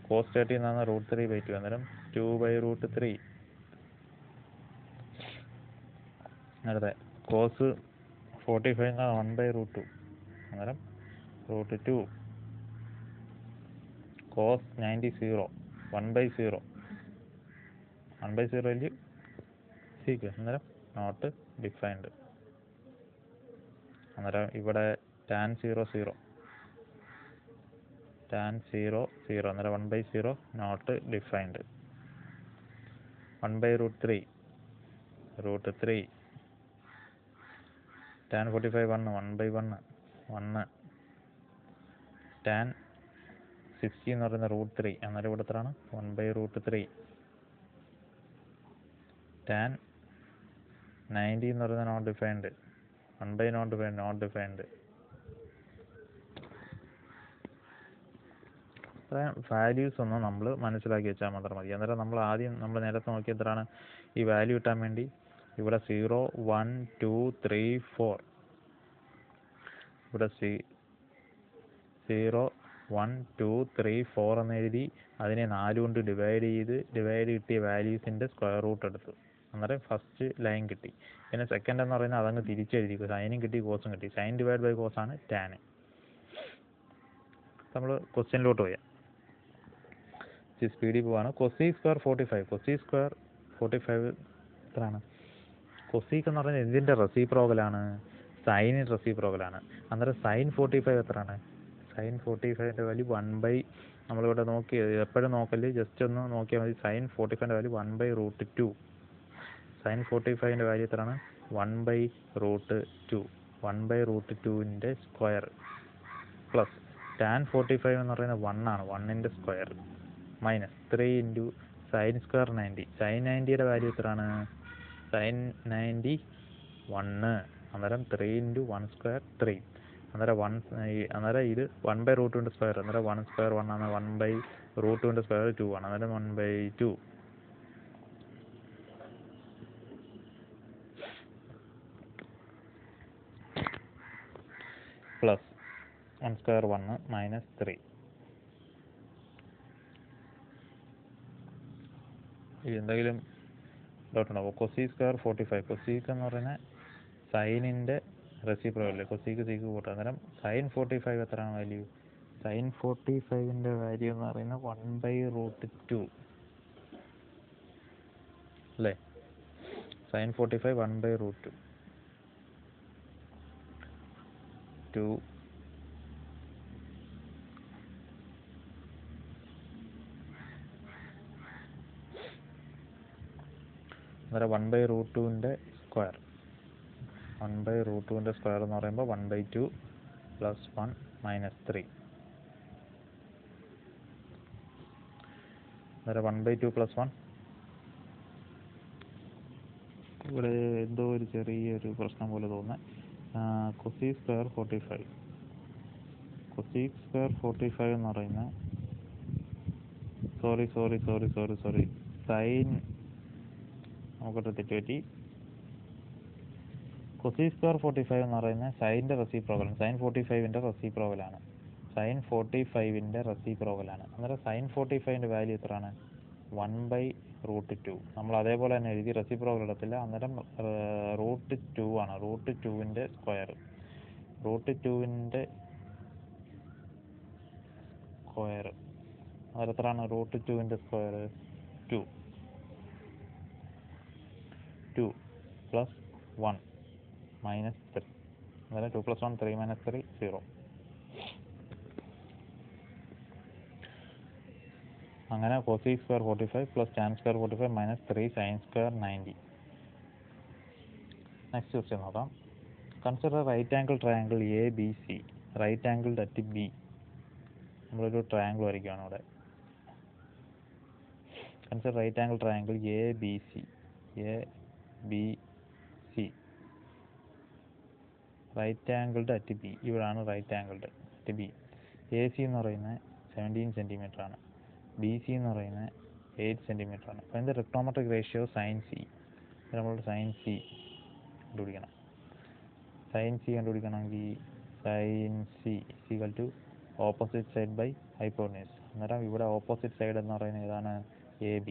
കോസ് 30 എന്ന് പറഞ്ഞാൽ √3/2. അന്നേരം 2/√3. അടുത്ത കോസ് 45 1/√2. അന്നേരം √2. കോസ് 90 0 1/0 1/0 സീക്ക് അന്നേരം നോട്ട് ഡിഫൈൻഡ്. അന്നേരം ഇവിടെ tan 0 0 അന്നേരം 1/0 നോട്ട് ഡിഫൈൻഡ്. 1/√3 tan 45 1 1/1 1 tan 60 എന്ന് പറയുന്ന √3 അന്നേരം ഇവിടെ എത്രയാണ് 1/√3 tan 90 എന്ന് പറയുന്നത് നോട്ട് ഡിഫൈൻഡ് 1/not ഡിഫൈൻഡ്. ഇത്രയും വാല്യൂസ് ഒന്നും നമ്മൾ മനസ്സിലാക്കി വെച്ചാൽ മാത്രം മതി. അന്നേരം നമ്മൾ നേരത്തെ നോക്കി എത്രയാണ് ഈ വാല്യൂ കിട്ടാൻ വേണ്ടി ഇവിടെ 0 1 2 3 4 ഇവിടെ 0 1 2 3 4 എന്ന് എഴുതി അതിനെ 4 കൊണ്ട് ഡിവൈഡ് കിട്ടിയ വാല്യൂസിൻ്റെ സ്ക്വയർ റൂട്ട് എടുത്തു. അന്നേരം ഫസ്റ്റ് ലൈൻ കിട്ടി. പിന്നെ സെക്കൻഡ് എന്ന് പറയുന്നത് അതങ്ങ് തിരിച്ചെഴുതി, സൈനും കിട്ടി കോസും കിട്ടി. സൈൻ ഡിവൈഡ് ബൈ കോസ് ആണ് ടാൻ. നമ്മൾ ക്വസ്റ്റ്യനിലോട്ട് പോയാൽ സ്പീഡിൽ പോവാണ്. കൊസീക് സ്ക്വയർ 45 എത്രയാണ്? കൊസീക് എന്ന് പറയുന്നത് എന്തിൻ്റെ റെസിപ്രോക്കലാണ്? സൈനിൻ്റെ റെസിപ്രോക്കലാണ്. അന്നേരം സൈൻ 45 എത്രയാണ്? സൈൻ 45ൻ്റെ വാല്യൂ 1 നമ്മളിവിടെ നോക്കി എപ്പോഴും നോക്കല്, ജസ്റ്റ് ഒന്ന് നോക്കിയാൽ മതി. സൈൻ 45ൻ്റെ വാല്യൂ 1/√2. സൈൻ 45ൻ്റെ വാല്യൂ എത്രയാണ്? 1/√2. 1/√2ൻ്റെ സ്ക്വയർ പ്ലസ് ടാൻ 45 എന്ന് പറയുന്നത് 1 ആണ്, 1ൻ്റെ square minus 3 into sine square 90. Sine 90യുടെ വാല്യൂ എത്രയാണ്? സൈൻ 90 1. അന്നേരം 3 ഇൻറ്റു 1 സ്ക്വയർ 3. അന്നേരം ഇത് 1/√2ൻ്റെ സ്ക്വയർ. അന്നേരം 1 സ്ക്വയർ 1 ആണ്, 1/√2ൻ്റെ സ്ക്വയർ 2 ആണ്. അന്നേരം 1/2 പ്ലസ് 1 സ്ക്വയർ 1 മൈനസ് 3. എന്തെങ്കിലും ഡൗട്ട് ഉണ്ടാവും? Cosec square 45. കൊസീക് എന്ന് പറയുന്നത് സൈനിൻ്റെ റെസിപ്രോക്കൽ. കൊസീക് സീക്ക് കൂട്ടുക. അന്നേരം സൈൻ 45 എത്രയാണ് വാല്യൂ? സൈൻ 45ൻ്റെ വാല്യൂ എന്ന് പറയുന്നത് 1/√2 അല്ലേ? സൈൻ 45 1/√2 അന്നേരം 1/√2ൻ്റെ സ്ക്വയർ. 1/√2ൻ്റെ സ്ക്വയർ എന്ന് പറയുമ്പോൾ 1/2 പ്ലസ് 1 മൈനസ് 3. അന്നേരം 1/2 പ്ലസ് 1. ഇവിടെ എന്തോ ഒരു ചെറിയൊരു പ്രശ്നം പോലെ തോന്നുന്നത്. Cosec square 45. കൊസീക് സ്ക്വയർ 45 എന്ന് പറയുന്നത് സോറി സൈൻ നമുക്കൊരു തെറ്റുപറ്റി. കൊസീക് സ്ക്വയർ 45 എന്ന് പറയുന്നത് സൈൻ്റെ റെസിപ്രോക്കലാണ്. സൈൻ 45ൻ്റെ റെസിപ്രോക്കലാണ്. അന്നേരം സൈൻ 45ൻ്റെ വാല്യൂ എത്രയാണ്? 1/√2. നമ്മൾ അതേപോലെ തന്നെ എഴുതി, റെസിപ്രോക്കൽ എടുത്തില്ല. അന്നേരം √2 ആണ്. √2ൻ്റെ സ്ക്വയർ. √2ൻ്റെ സ്ക്വയർ അന്നേരം എത്രയാണ്? √2ൻ്റെ സ്ക്വയർ 2 പ്ലസ് 1 മൈനസ് 3. അന്നേരം 2 + 1 3 - 3 0. അങ്ങനെ cosec square 45 plus tan square 45 minus 3 sine square 90. Next question നോക്കാം. Consider right angle triangle ABC right angled at B. നമ്മളൊരു ട്രയാങ്കിൾ വരയ്ക്കുകയാണ് ഇവിടെ. Consider right angle triangle ABC right angled at B. ഇവിടാണ് right angled at B. AC എന്ന് പറയുന്നത് 17 സെൻറ്റിമീറ്റർ ആണ്. BC എന്ന് പറയുന്നത് 8 സെൻറ്റിമീറ്റർ ആണ്. അപ്പോൾ ഇതിൻ്റെ റിക്ടോമെട്രിക് റേഷ്യോ സൈൻ C. നമ്മളോട് സൈൻ C കണ്ടുപിടിക്കണം. സൈൻ C കണ്ടുപിടിക്കണമെങ്കിൽ sine C = opposite side by hypotenuse. അന്നേരം ഇവിടെ ഓപ്പോസിറ്റ് സൈഡ് എന്ന് പറയുന്നത് ഏതാണ്? AB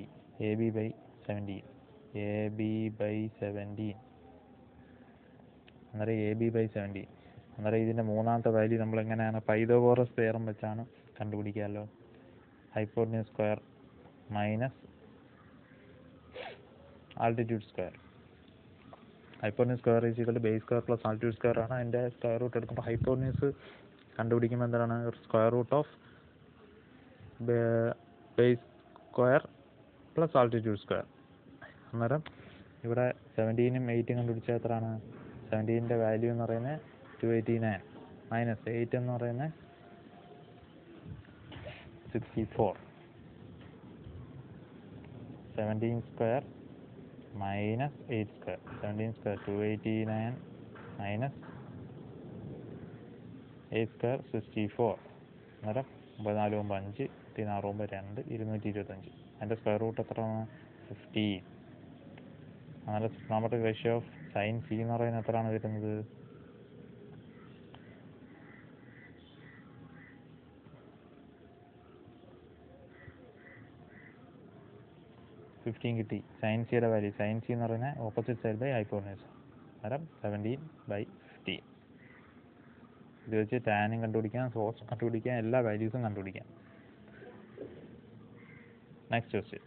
by 17. അന്നേരം AB by 17. അന്നേരം ഇതിൻ്റെ മൂന്നാമത്തെ വാല്യൂ നമ്മൾ എങ്ങനെയാണ്? പൈതഗോറസ് തിയറം വെച്ചാണ് കണ്ടുപിടിക്കാമല്ലോ. Hypotenuse square minus altitude square. Hypotenuse square is equal to base square plus altitude square ആണ്. അതിൻ്റെ സ്ക്വയർ റൂട്ട് എടുക്കുമ്പോൾ ഹൈപ്പോട്ടന്യൂസ് കണ്ടുപിടിക്കുമ്പോൾ എന്താണ് square root of base square plus altitude square. അന്നേരം ഇവിടെ 17ഉം 8ഉം കണ്ടുപിടിച്ചാൽ എത്രയാണ്? 17ൻ്റെ വാല്യൂ എന്ന് പറയുന്നത് 289 മൈനസ് 8 എന്ന് പറയുന്നത് 64. 17 square minus 8 square. 17 square 289 minus 8 square 64. അന്നേരം 94 5 16 2 225. അതിൻ്റെ സ്ക്വയർ റൂട്ട് എത്രയാണ്? 15. അങ്ങനെ trigonometric ratio of sine C എന്ന് പറയുന്നത് എത്രയാണ് വരുന്നത്? 15 കിട്ടി. സൈൻ സിയുടെ വാല്യൂ, സൈൻ സി എന്ന് പറയുന്നത് ഓപ്പോസിറ്റ് സൈഡ് ബൈ ഹൈപ്പോട്ടന്യൂസ്. അന്നേരം 17/15. ഇത് വെച്ച് ടാനും കണ്ടുപിടിക്കാം, സോഴ്സ് കണ്ടുപിടിക്കാം, എല്ലാ വാല്യൂസും കണ്ടുപിടിക്കാം. Next question.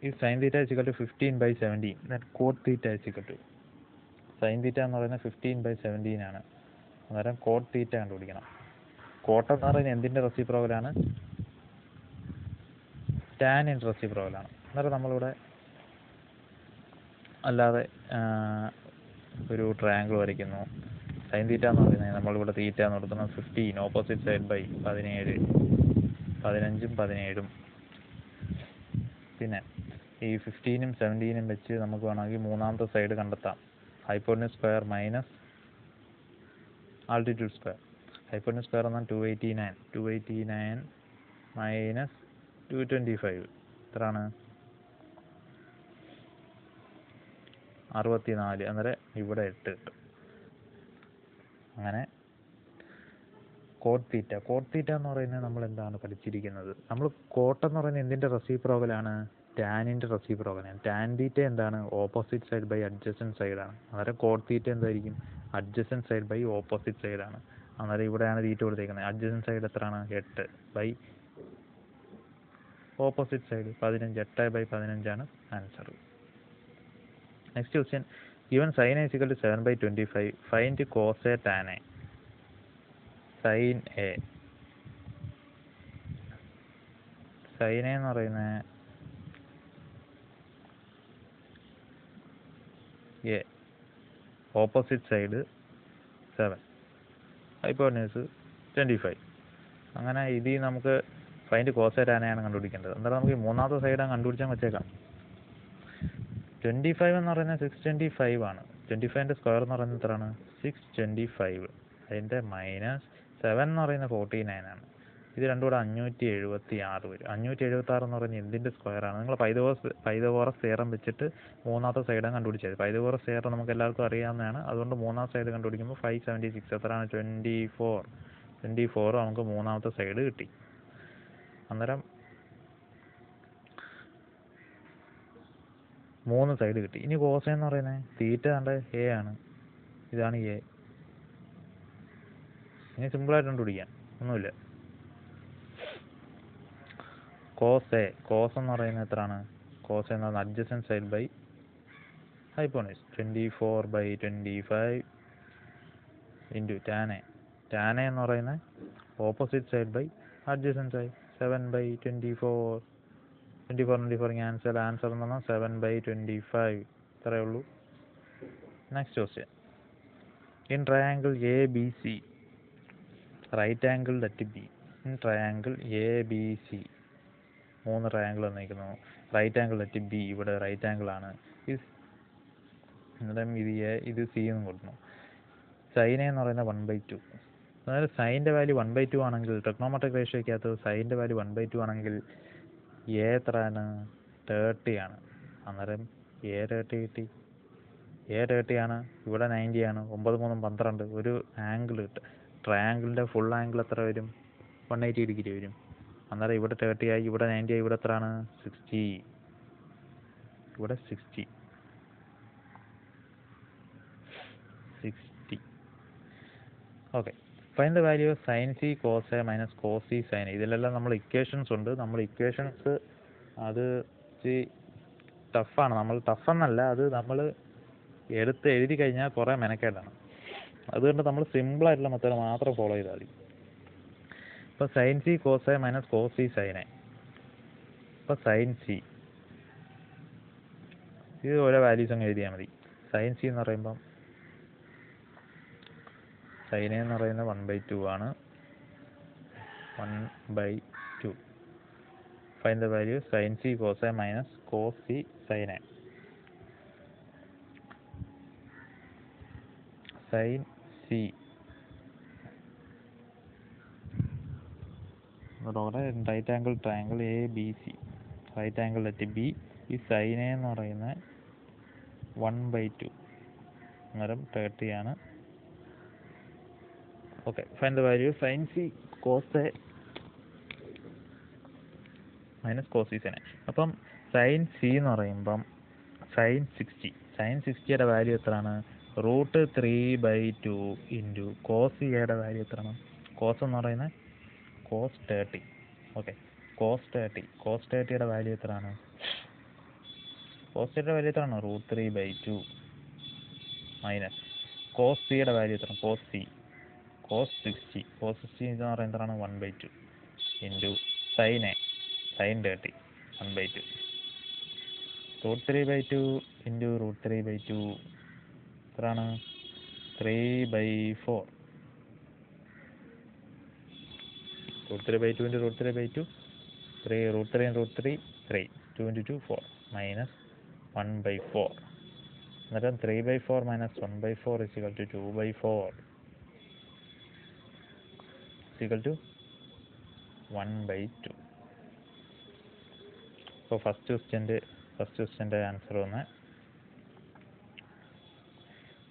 If sin theta is equal to 15/17, then cot theta is equal to, sin theta എന്ന് പറയുന്നത് 15/17 ആണ്. അന്നേരം cot theta കണ്ടുപിടിക്കണം. കോട്ട് എന്ന് പറയുന്നത് എന്തിൻ്റെ റെസിപ്രോക്കലാണ്? ടാനിൻ്റെ റെസിപ്രോക്കലാണ്. അന്നേരം നമ്മളിവിടെ അല്ലാതെ ഒരു ട്രയാങ്കിൾ വരയ്ക്കുന്നു. സൈൻ തീറ്റ എന്ന് പറയുന്നത് നമ്മളിവിടെ തീറ്റ എന്ന് കൊടുക്കുന്നത് 15 ഓപ്പോസിറ്റ് സൈഡ് ബൈ 17, 15ഉം 17ഉം. പിന്നെ ഈ 15ഉം 17ഉം വെച്ച് നമുക്ക് വേണമെങ്കിൽ മൂന്നാമത്തെ സൈഡ് കണ്ടെത്താം. Hypotenuse square minus altitude square. Hypotenuse square എന്നാൽ 289 മൈനസ് 225 എത്രയാണ്? 64. അന്നേരം ഇവിടെ 8 കിട്ടും. അങ്ങനെ കോട്ട് തീറ്റ. കോട്ട് തീറ്റ എന്ന് പറയുന്നത് നമ്മൾ എന്താണ് പഠിച്ചിരിക്കുന്നത്? നമ്മൾ കോട്ട് എന്ന് പറയുന്നത് എന്തിൻ്റെ റെസിപ്രോക്കലാണ്? ടാനിൻ്റെ റെസിപ്രോക്കലാണ്. ടാൻ തീറ്റ എന്താണ്? ഓപ്പോസിറ്റ് സൈഡ് ബൈ അഡ്ജസൻറ്റ് സൈഡാണ്. അന്നേരം കോട്ട് തീറ്റ എന്തായിരിക്കും? അഡ്ജസൻറ്റ് സൈഡ് ബൈ ഓപ്പോസിറ്റ് സൈഡാണ്. അന്നേരം ഇവിടെയാണ് തീറ്റ കൊടുത്തേക്കുന്നത്. അഡ്ജസൻറ്റ് സൈഡ് എത്രയാണ്? 8 ബൈ ഓപ്പോസിറ്റ് സൈഡ് 15. 8/15 ആണ് answer. Next question. given sin a is equal to 7/25, find cos a tan a. sin a എന്ന് പറയുന്നത് എ, ഓപ്പോസിറ്റ് സൈഡ് 7, ഹൈപ്പോട്ടന്യൂസ് 25. അങ്ങനെ ഇതിൽ നമുക്ക് find cos A tan A ആണ് കണ്ടുപിടിക്കേണ്ടത്. അന്നേരം നമുക്ക് മൂന്നാമത്തെ സൈഡ് കണ്ടുപിടിച്ചാൽ വെച്ചേക്കാം. 25 എന്ന് പറയുന്നത് 625 ആണ്. 25ൻ്റെ സ്ക്വയർ എന്ന് പറയുന്നത് എത്രയാണ്? 625. അതിൻ്റെ മൈനസ് 7 എന്ന് പറയുന്നത് 49 ആണ്. ഇത് രണ്ടും കൂടെ 576 വരും. 576 എന്ന് പറയുന്നത് എന്തിൻ്റെ സ്ക്വയറാണ്? നിങ്ങൾ പൈതഗോറസ് തിയറം വെച്ചിട്ട് മൂന്നാമത്തെ സൈഡ് കണ്ടുപിടിച്ചത്. പൈതഗോറസ് തിയറം നമുക്ക് എല്ലാവർക്കും അറിയാവുന്നതാണ്. അതുകൊണ്ട് മൂന്നാമത്തെ സൈഡ് കണ്ടുപിടിക്കുമ്പോൾ 576 എത്രയാണ്? 24 നമുക്ക് മൂന്നാമത്തെ സൈഡ് കിട്ടി. അന്നേരം 3 സൈഡ് കിട്ടി. ഇനി കോസ് എന്ന് പറയുന്നത് തീറ്റ കണ്ട് എ ആണ്. ഇതാണ് എ. ഇനി സിമ്പിളായിട്ട് കണ്ടുപിടിക്കാം, ഒന്നുമില്ല. കോസ് എ, കോസ് എന്ന് പറയുന്നത് എത്രയാണ്? കോസ് എന്ന് പറയുന്നത് adjacent side by hypotenuse 24/25 into tan A. Tan A എന്ന് പറയുന്നത് opposite side by adjacent side 7/24. 24 answer എന്ന് പറഞ്ഞാൽ 7/25. ഇത്രയേ ഉള്ളൂ. Next question. In triangle A B C, right angle at B. In triangle A B C 3 triangle തന്നിരിക്കുന്നു. റൈറ്റ് ആംഗിൾ അറ്റ് ബി, ഇവിടെ റൈറ്റ് ആംഗിൾ ആണ്. ഇത് എ, ഇത് സി എന്ന് കൊടുക്കുന്നു. സൈൻ എ എന്ന് പറയുന്നത് 1/2. അതായത് സൈൻ്റെ വാല്യൂ 1/2 ആണെങ്കിൽ, ട്രിഗണോമെട്രിക് റേഷ്യോയ്ക്കകത്ത് സൈൻ്റെ വാല്യൂ 1/2 ആണെങ്കിൽ എ എത്രയാണ്? 30 ആണ്. അന്നേരം എ 30 കിട്ടി. എ 30 ആണ്. ഇവിടെ 90 ആണ്. 9 3 12. ഒരു ആംഗിൾ കിട്ടും. ട്രയാങ്കിളിൻ്റെ ഫുൾ ആംഗിൾ എത്ര വരും? 180 ഡിഗ്രി വരും. അന്നേരം ഇവിടെ 30 ആയി, ഇവിടെ 90 ആയി, ഇവിടെ എത്രയാണ്? 60. ഇവിടെ 60. Okay. Find the value of sine C cos A minus cos C sine A. ഇതിലെല്ലാം നമ്മൾ ഇക്വേഷൻസ് ഉണ്ട്. നമ്മൾ ഇക്വേഷൻസ് അത് ഇച്ചിരി ടഫാണ്. നമ്മൾ ടഫെന്നല്ല, അത് നമ്മൾ എഴുതി കഴിഞ്ഞാൽ കുറേ മെനക്കേടാണ്. അതുകൊണ്ട് നമ്മൾ സിമ്പിളായിട്ടുള്ള മെത്തേഡ് മാത്രം ഫോളോ ചെയ്താൽ മതി. ഇപ്പോൾ sine C cos A minus cos C sine A. ഇപ്പോൾ സൈൻ സി ഇത് ഓരോ വാല്യൂസ് അങ്ങ് എഴുതിയാൽ മതി. സൈൻ സി എന്ന് പറയുമ്പം സൈൻ എ എന്ന് പറയുന്നത് 1/2 ആണ്. 1/2. Find the value sine C cos A minus cos C sine A. Sine C right angle triangle A B C. Right angle at B. ഈ സൈൻ എ എന്ന് പറയുന്നത് 1/2 അന്നേരം 30 ആണ്. Okay, find the value sine C cos A minus cos C sine A. അപ്പം സൈൻ സി എന്ന് പറയുമ്പം സൈൻ 60യുടെ വാല്യൂ എത്രയാണ്? √3/2 ഇൻറ്റു കോസ് സിയുടെ വാല്യൂ എത്രയാണ്? കോസ് എന്ന് പറയുന്നത് കോസ് 30. ഓക്കെ, കോസ് 30യുടെ വാല്യൂ എത്രയാണ്? കോസ് 30യുടെ വാല്യൂ എത്രയാണ്? √3/2 മൈനസ് കോസ് സിയുടെ വാല്യൂ എത്രയാണ്? കോസ് സി കോസ് 60 എന്ന് പറയുന്നത് എത്രയാണ്? 1/2 into sine A sine 30 1/2. √3/2 into √3/2 എത്രയാണ്? 3/4. √3/2 ഇൻറ്റു √3/2 3. √3 and √3 3. 2 into 2 4 minus 1/4. അന്നേരം 3/4 minus 1/4 is equal to 2/4 is equal to 1/2. അപ്പോൾ ഫസ്റ്റ് ക്വസ്റ്റ്യൻ്റെ ആൻസർ വന്ന്.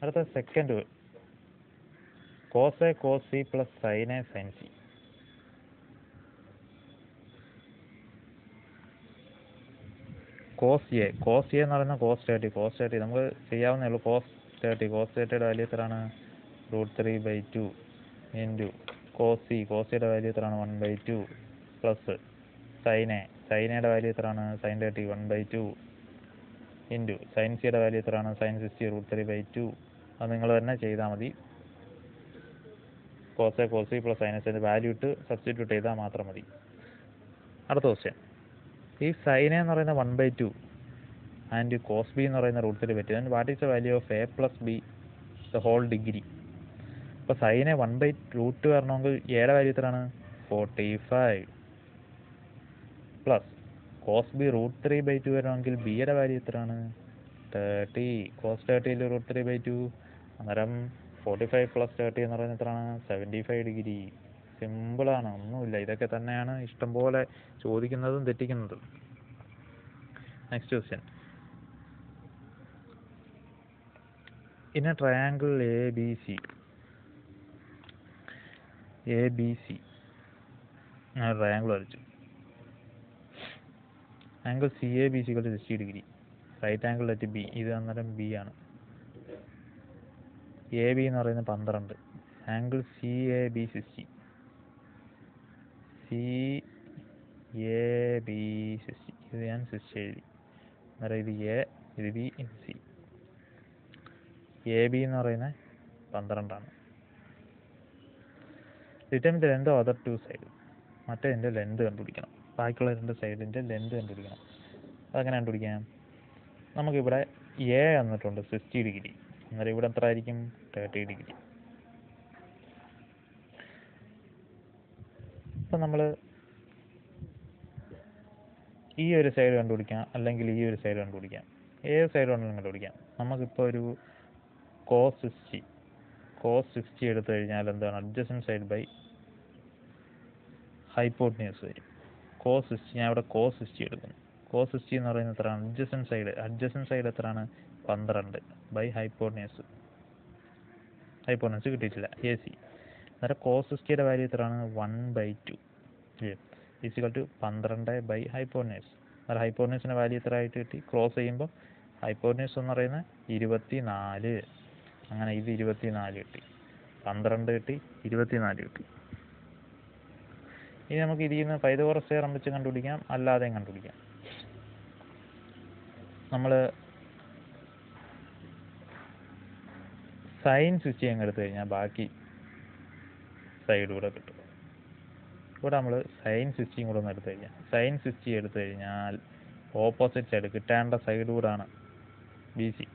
അടുത്ത second, cos A cos C plus sine A sine C. Cos A എന്ന് പറയുന്നത് കോസ് 30 നമുക്ക് ചെയ്യാവുന്നേ ഉള്ളൂ. കോസ് 30യുടെ വാല്യൂ എത്രയാണ്? √3/2 ഇൻറ്റു കോസ് സിയുടെ വാല്യൂ എത്രയാണ്? 1/2 പ്ലസ് സൈനയുടെ വാല്യൂ എത്രയാണ്? സൈൻ 30 1/2 ഇൻറ്റു സൈൻ സിയുടെ വാല്യൂ എത്രയാണ്? സൈൻ 60 √3/2. അത് നിങ്ങൾ തന്നെ ചെയ്താൽ മതി. Cos A cos C plus sine A value ഇട്ട് സബ്സ്റ്റിറ്റ്യൂട്ട് ചെയ്താൽ മാത്രം മതി. അടുത്ത ക്വസ്റ്റ്യൻ, ഈ സൈൻ എ എന്ന് പറയുന്ന 1/2 ആൻഡ് കോസ് ബി എന്ന് പറയുന്ന √3/2. And what is the value of A plus B the whole degree? അപ്പോൾ സൈൻ എ 1/√2 വരണമെങ്കിൽ എയുടെ വാല്യൂ എത്രയാണ്? 45 പ്ലസ് കോസ് ബി √3/2 വരണമെങ്കിൽ ബിയുടെ വാല്യൂ എത്രയാണ്? 30. കോസ് 30 √3/2 അന്നേരം 45 പ്ലസ് 30 എന്ന് പറയുന്നത് എത്രയാണ്? 75 ഡിഗ്രി. സിമ്പിളാണ്, ഒന്നുമില്ല. ഇതൊക്കെ തന്നെയാണ് ഇഷ്ടംപോലെ ചോദിക്കുന്നതും തെറ്റിക്കുന്നതും. Next question, in a triangle A B C ഞാൻ ട്രയാങ്കിൾ വരച്ചു. ആംഗിൾ സി എ ബി സി 60 degree. Right angle at B. ഇത് അന്നേരം ബി ആണ്. എ ബി എന്ന് പറയുന്നത് 12. Angle C A B 60. ഇത് ഞാൻ 60 എഴുതി. അന്നേരം ഇത് എ, ഇത് ബി, ഇത് സി. എ ബി എന്ന് പറയുന്നത് 12 determine the length of other 2 side. മറ്റേതിൻ്റെ ലെന്ത് കണ്ടുപിടിക്കണം. ബാക്കിയുള്ള 2 സൈഡിൻ്റെ ലെന്ത് കണ്ടുപിടിക്കണം. അതെങ്ങനെ കണ്ടുപിടിക്കാം? നമുക്കിവിടെ എ വന്നിട്ടുണ്ട് 60 ഡിഗ്രി. അന്നേരം ഇവിടെ എത്ര ആയിരിക്കും? 30 ഡിഗ്രി. അപ്പം നമ്മൾ ഈ ഒരു സൈഡ് കണ്ടുപിടിക്കാം, അല്ലെങ്കിൽ ഈ ഒരു സൈഡ് കണ്ടുപിടിക്കാം. ഏത് സൈഡ് വേണമെങ്കിലും കണ്ടുപിടിക്കാം. നമുക്കിപ്പോൾ ഒരു കോസ് 60 എടുത്തു കഴിഞ്ഞാൽ എന്താണ്? അഡ്ജസൻറ്റ് സൈഡ് ബൈ ഹൈപ്പോട്ടന്യൂസ് വരും. കോസ് 60, ഞാൻ ഇവിടെ കോസ് 60 എടുക്കുന്നു. കോസ് 60 എന്ന് പറയുന്നത് എത്രയാണ്? അഡ്ജസൻറ്റ് സൈഡ് എത്രയാണ്? 12 ബൈ ഹൈപ്പോട്ടന്യൂസ് കിട്ടിയിട്ടില്ല, എ സി. അന്നേരം കോസ് 60യുടെ വാല്യൂ എത്രയാണ്? 1/2 ഈക്വൽ ടു 12 ബൈ ഹൈപ്പോട്ടന്യൂസ്. അന്നേരം ഹൈപ്പോട്ടന്യൂസിൻ്റെ വാല്യൂ എത്ര ആയിട്ട് കിട്ടി? ക്ലോസ് ചെയ്യുമ്പോൾ ഹൈപ്പോട്ടന്യൂസ് എന്ന് പറയുന്നത് 24. അങ്ങനെ ഇത് 24 കിട്ടി. 12 കിട്ടി, 24 കിട്ടി. ഇനി നമുക്ക് ഇതിൽ നിന്ന് പൈതഗോറസ് തിയറം വെച്ച് കണ്ടുപിടിക്കാം, അല്ലാതെയും കണ്ടുപിടിക്കാം. നമ്മൾ സൈൻ സ്വിച്ച് അങ്ങ് എടുത്തു കഴിഞ്ഞാൽ ബാക്കി സൈഡ് കൂടെ കിട്ടും. ഇവിടെ നമ്മൾ സൈൻ സ്വിച്ചിങ് കൂടെ ഒന്ന് എടുത്തു കഴിഞ്ഞാൽ, സൈൻ സ്വിച്ച് എടുത്തു കഴിഞ്ഞാൽ ഓപ്പോസിറ്റ് സൈഡ് കിട്ടേണ്ട സൈഡ് കൂടാണ് ബി സി.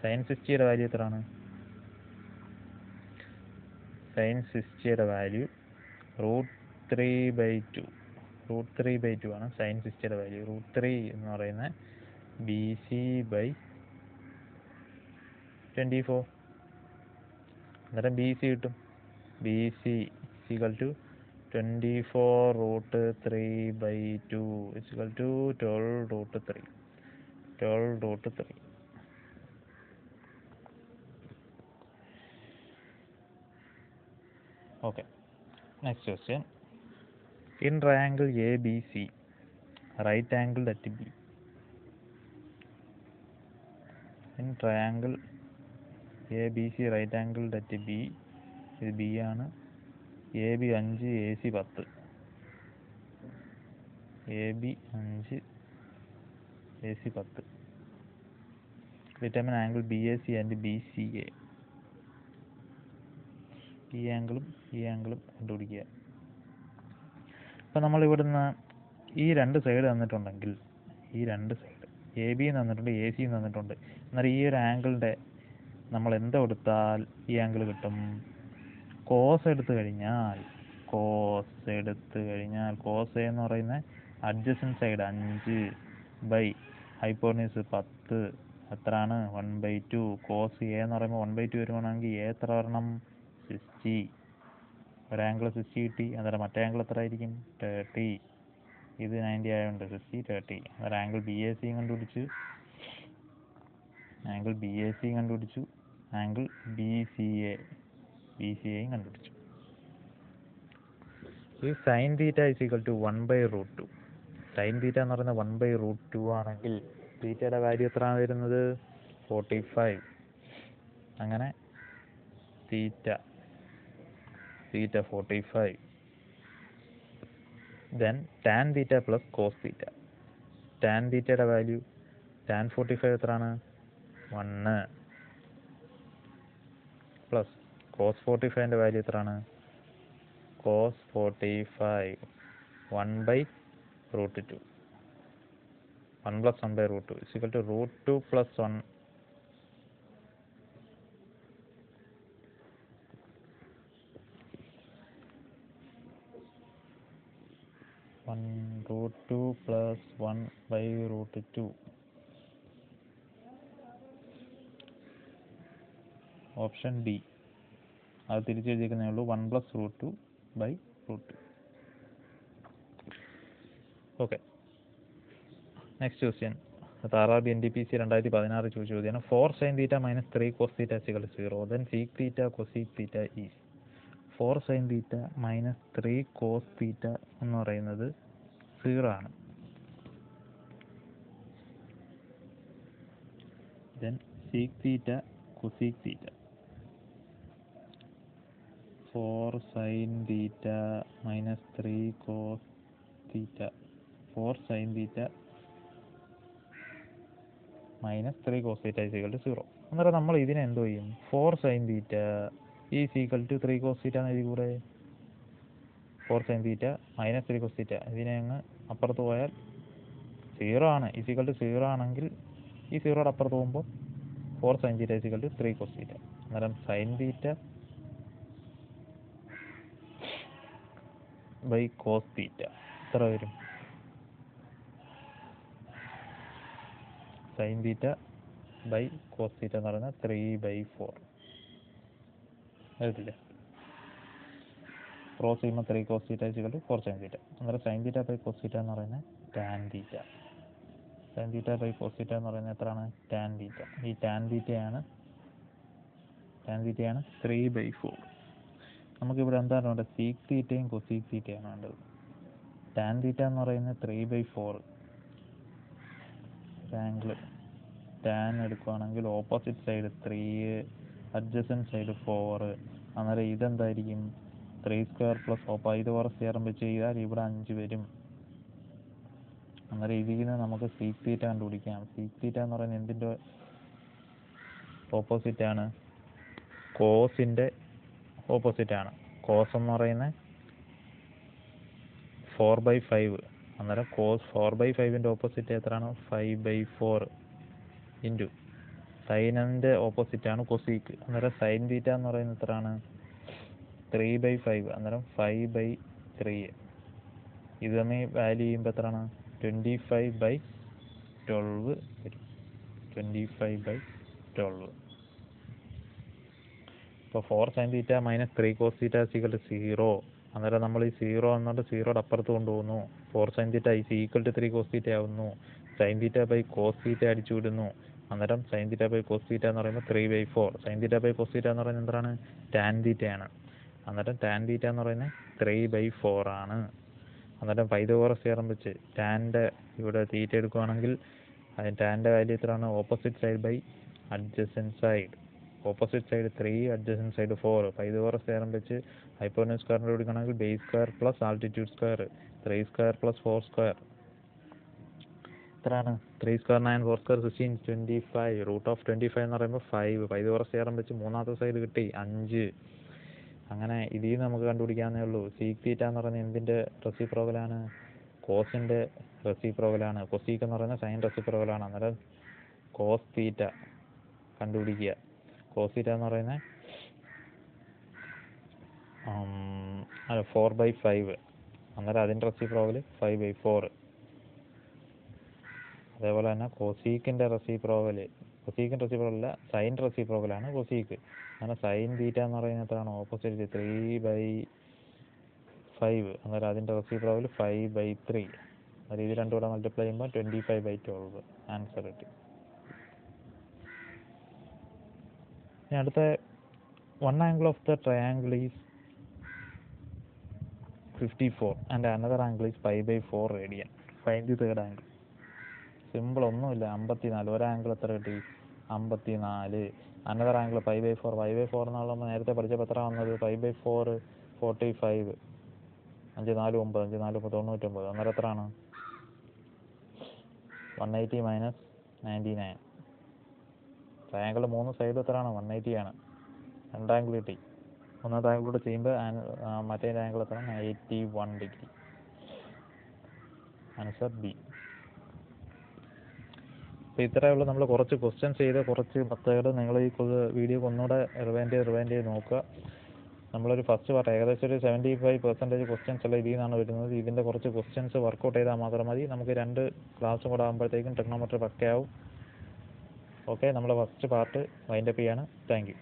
സൈൻ സ്വിച്ചിയുടെ വാല്യൂ എത്രയാണ്? സൈൻ സ്വിച്ചിയുടെ വാല്യൂ √3/2. √3/2 ആണ് സൈൻ സ്വിച്ചിയുടെ വാല്യൂ. √3 എന്ന് പറയുന്നത് BC/24. അന്നേരം ബി സി കിട്ടും. BC = 24√3/2 = 12√3. 12√3. Okay. Next question. In triangle ABC, right angled at B. In triangle ABC, right angled at B. ഇത് B ആണ്. AB 5, AC 10. AB 5, AC 10. Determine angle BAC and BCA. ഈ ആംഗിളും കണ്ടുപിടിക്കുക. അപ്പം നമ്മൾ ഇവിടുന്ന് ഈ രണ്ട് സൈഡ് തന്നിട്ടുണ്ടെങ്കിൽ, ഈ രണ്ട് സൈഡ് എ ബി തന്നിട്ടുണ്ട്, എ സി തന്നിട്ടുണ്ട്. എന്നാൽ ഈ ഒരു ആംഗിളിൻ്റെ നമ്മൾ എന്തെടുത്താൽ ഈ ആംഗിൾ കിട്ടും? കോസ് എടുത്തു കഴിഞ്ഞാൽ കോസ് എ എന്ന് പറയുന്ന അഡ്ജസൻറ്റ് സൈഡ് 5 ബൈ ഹൈപ്പോട്ടന്യൂസ് 10 എത്രയാണ്? 1/2. കോസ് എ എന്ന് പറയുമ്പോൾ 1/2 വരുവാണെങ്കിൽ എ എത്ര വരണം? 60. ഒരു ആംഗിൾ 60 കിട്ടി. അന്നേരം മറ്റേ ആംഗിൾ എത്ര ആയിരിക്കും? 30. ഇത് 90 ആയതുകൊണ്ട് 60, 30. അന്നേരം ആംഗിൾ ബി എ സിയും കണ്ടുപിടിച്ചു, ആംഗിൾ ബി സി എയും കണ്ടുപിടിച്ചു. ഈ സൈൻ തീറ്റ = 1/√2. സൈൻ തീറ്റ എന്ന് പറയുന്നത് 1/√2 ആണെങ്കിൽ തീറ്റയുടെ വാല്യൂ എത്രയാണ് വരുന്നത്? 45. അങ്ങനെ തീറ്റ 45. Then tan theta plus cos theta. Tan തീറ്റയുടെ വാല്യൂ, tan 45 എത്രയാണ്? 1 പ്ലസ് cos 45ൻ്റെ വാല്യൂ എത്രയാണ്? cos 45 1/√2. 1 + 1/√2 = √2 + 1. √2 + 1/√2. Option D. അത് തിരിച്ചെഴുതിക്കുന്നേ ഉള്ളൂ. 1 + √2/√2. Okay. Next question. RRB NTPC 2016 ചോദിച്ച ചോദ്യമാണ്. 4 sin θ - 3 cos θ = 0. Then sec θ cosec θ is. 4 sin θ - 3 cos θ എന്ന് പറയുന്നത് 0 ആണ്. Then sec θ cosec θ. 4 sin θ - 3 cos θ. 4 sin θ - 3 cos θ = 0. അന്നേരം നമ്മൾ ഇതിനെ എന്തോ ചെയ്യും? 4 sin θ is equal to 3 cos θ എന്ന് എഴുതി കൂടെ? 4 sin θ - 3 cos θ. ഇതിനെ അങ്ങ് അപ്പുറത്ത് പോയാൽ 0 ആണ്. is equal to 0 ആണെങ്കിൽ ഈ 0യുടെ അപ്പുറത്ത് പോകുമ്പോൾ 4 sin θ is equal to 3 cos θ. അന്നേരം sin θ ബൈ cos θ എത്ര വരും? sin θ ബൈ cos θ എന്ന് പറയുന്നത് 3/4. എഴുതില്ലേ? ക്രോസ് ചെയ്യുമ്പോൾ 3 cos θ = 4 sin θ. അന്നേരം sin θ ബൈ cos θ എന്ന് പറയുന്നത് tan θ. sin θ ബൈ cos θ എന്ന് പറയുന്നത് എത്രയാണ്? tan θ. ഈ tan θയാണ് 3/4. നമുക്കിവിടെ എന്താണ് വേണ്ടത്? sec θയും cosec θയാണ് വേണ്ടത്. tan θ എന്ന് പറയുന്നത് 3/4. ആംഗിൾ tan എടുക്കുകയാണെങ്കിൽ ഓപ്പോസിറ്റ് സൈഡ് 3, അഡ്ജസൻറ്റ് സൈഡ് 4, അന്നേരം ഇതെന്തായിരിക്കും 3² + പൈതഗോറസ് തിയറം വെച്ച് ചെയ്താൽ ഇവിടെ 5 വരും. അന്നേരം ഇതിൽ നിന്ന് നമുക്ക് സീക്ക് തീറ്റ കണ്ടുപിടിക്കാം. സീക്ക് തീറ്റ എന്ന് പറയുന്നത് എന്തിൻ്റെ ഓപ്പോസിറ്റാണ്? കോസിൻ്റെ ഓപ്പോസിറ്റാണ്. കോസ് എന്ന് പറയുന്നത് 4/5. അന്നേരം കോസ് 4/5ൻ്റെ ഓപ്പോസിറ്റ് എത്രയാണ്? 5/4 ഇൻറ്റു സൈനിൻ്റെ ഓപ്പോസിറ്റാണ് കൊസീക്ക്. അന്നേരം സൈൻ തീറ്റ എന്ന് പറയുന്നത് എത്രയാണ്? 3/5. അന്നേരം 5/3. ഇത് തമ്മിൽ വാല്യൂ ചെയ്യുമ്പോൾ എത്രയാണ്? 25/12 വരും. 25/12. ഇപ്പോൾ 4 sin തീറ്റ - 3 cos തീറ്റ = 0. അന്നേരം നമ്മൾ ഈ 0 എന്നുകൊണ്ട് 0യുടെ അപ്പുറത്ത് കൊണ്ടുപോകുന്നു. 4 sin തീറ്റ = 3 cos തീറ്റ ആവുന്നു. sin തീറ്റ cos തീറ്റ അടിച്ചു വിടുന്നു. അന്നേരം sin തീറ്റ cos തീറ്റ എന്ന് പറയുമ്പോൾ 3/4. sin തീറ്റ cos തീറ്റ എന്ന് പറയുന്നത് എന്താണ്? tan തീറ്റയാണ്. അന്നേരം tan തീറ്റ എന്ന് പറയുന്നത് 3/4 ആണ്. അന്നേരം പൈതഗോറസ് തിയറം വെച്ച് ടാൻ്റെ ഇവിടെ തീറ്റ എടുക്കുകയാണെങ്കിൽ അതിന് ടാൻ്റെ വാല്യൂ എത്രയാണ്? Opposite side by adjacent side. Opposite side 3, adjacent side 4. Pythagoras theorem വെച്ച് ഹൈപ്പോട്ടന്യൂസ് സ്ക്വയർ കണ്ടുപിടിക്കണമെങ്കിൽ ബേസ്² + ആൾട്ടിറ്റ്യൂഡ് സ്ക്വയർ 3² + 4². എത്രയാണ്? 3² 9, 4² 16, 25. √25 എന്ന് പറയുമ്പോൾ 5. പൈതഗോറസ് തിയറം വെച്ച് മൂന്നാമത്തെ സൈഡ് കിട്ടി 5. അങ്ങനെ ഇതിൽ നിന്ന് നമുക്ക് കണ്ടുപിടിക്കാവുന്നേ ഉള്ളൂ. സീക്ക് തീറ്റ എന്ന് പറയുന്നത് എന്തിൻ്റെ റെസിപ്രോക്കലാണ്? കോസിൻ്റെ റെസിപ്രോക്കലാണ്. കൊസീക്ക് എന്ന് പറയുന്നത് സൈൻ റെസിപ്രോക്കലാണ്. അന്നേരം കോസ് തീറ്റ കണ്ടുപിടിക്കുക. കോസ് തീറ്റ എന്ന് പറയുന്നത് 4/5. അന്നേരം അതിൻ്റെ റെസിപ്രോക്കൽ 5/4. അതേപോലെ തന്നെ കൊസീക്കിൻ്റെ റെസിപ്രോക്കൽ അല്ല, സൈൻ റെസിപ്രോക്കലാണ് കൊസീക്ക്. അങ്ങനെ സൈൻ തീറ്റ എന്ന് പറയുന്നത് എത്രയാണ്? ഓപ്പോസിറ്റ് 3/5. അന്നേരം അതിൻ്റെ റെസിപ്രോക്കൽ 5/3. അതായത് ഇത് രണ്ടും കൂടെ മൾട്ടിപ്ലൈ ചെയ്യുമ്പോൾ 25/12 ആൻസർ കിട്ടി. ഇനി അടുത്ത one angle of the triangle is 54 and another angle is π/4 radian. Find the third angle. Simple ഒന്നുമില്ല. 54. ഒരു ആംഗിൾ എത്ര കിട്ടി? 54. Another angle π/4. π/4 എന്നുള്ളത് നേരത്തെ പഠിച്ചപ്പോൾ എത്ര വന്നത്? π/4 45. 5 4 9. 5 4 99. അന്നേരം എത്രയാണ്? 180 - 99. ട്രയാങ്കിൾ 3 സൈഡ് എത്രയാണ്? 180 ആണ്. 2 ആംഗിൾ കിട്ടി. ഒന്നാമത്തെ ആംഗിൾ കൂടെ ചെയ്യുമ്പോൾ മറ്റേ ആംഗിൾ എത്രയാണ്? 81 ഡിഗ്രി. Answer B. അപ്പോൾ ഇത്രയേ ഉള്ളൂ. നമ്മൾ കുറച്ച് ക്വസ്റ്റ്യൻസ് ചെയ്ത് കുറച്ച് മെത്തേഡ് നിങ്ങൾ ഈ വീഡിയോ ഒന്നുകൂടെ റിവൈൻഡ് ചെയ്ത് നോക്കുക. നമ്മളൊരു ഫസ്റ്റ് പാർട്ട് ഏകദേശം ഒരു 75% ക്വസ്റ്റ്യൻസ് എല്ലാം ഇതിൽ നിന്നാണ് വരുന്നത്. ഇതിൻ്റെ കുറച്ച് ക്വസ്റ്റ്യൻസ് വർക്കൗട്ട് ചെയ്താൽ മാത്രം മതി. നമുക്ക് 2 ക്ലാസ്സും കൂടെ ആകുമ്പോഴത്തേക്കും ടെക്നോമെട്രി പക്കയാവും. ഓക്കെ, നമ്മൾ ഫസ്റ്റ് പാർട്ട് വൈൻഡപ്പ് ചെയ്യാണ്. Thank you.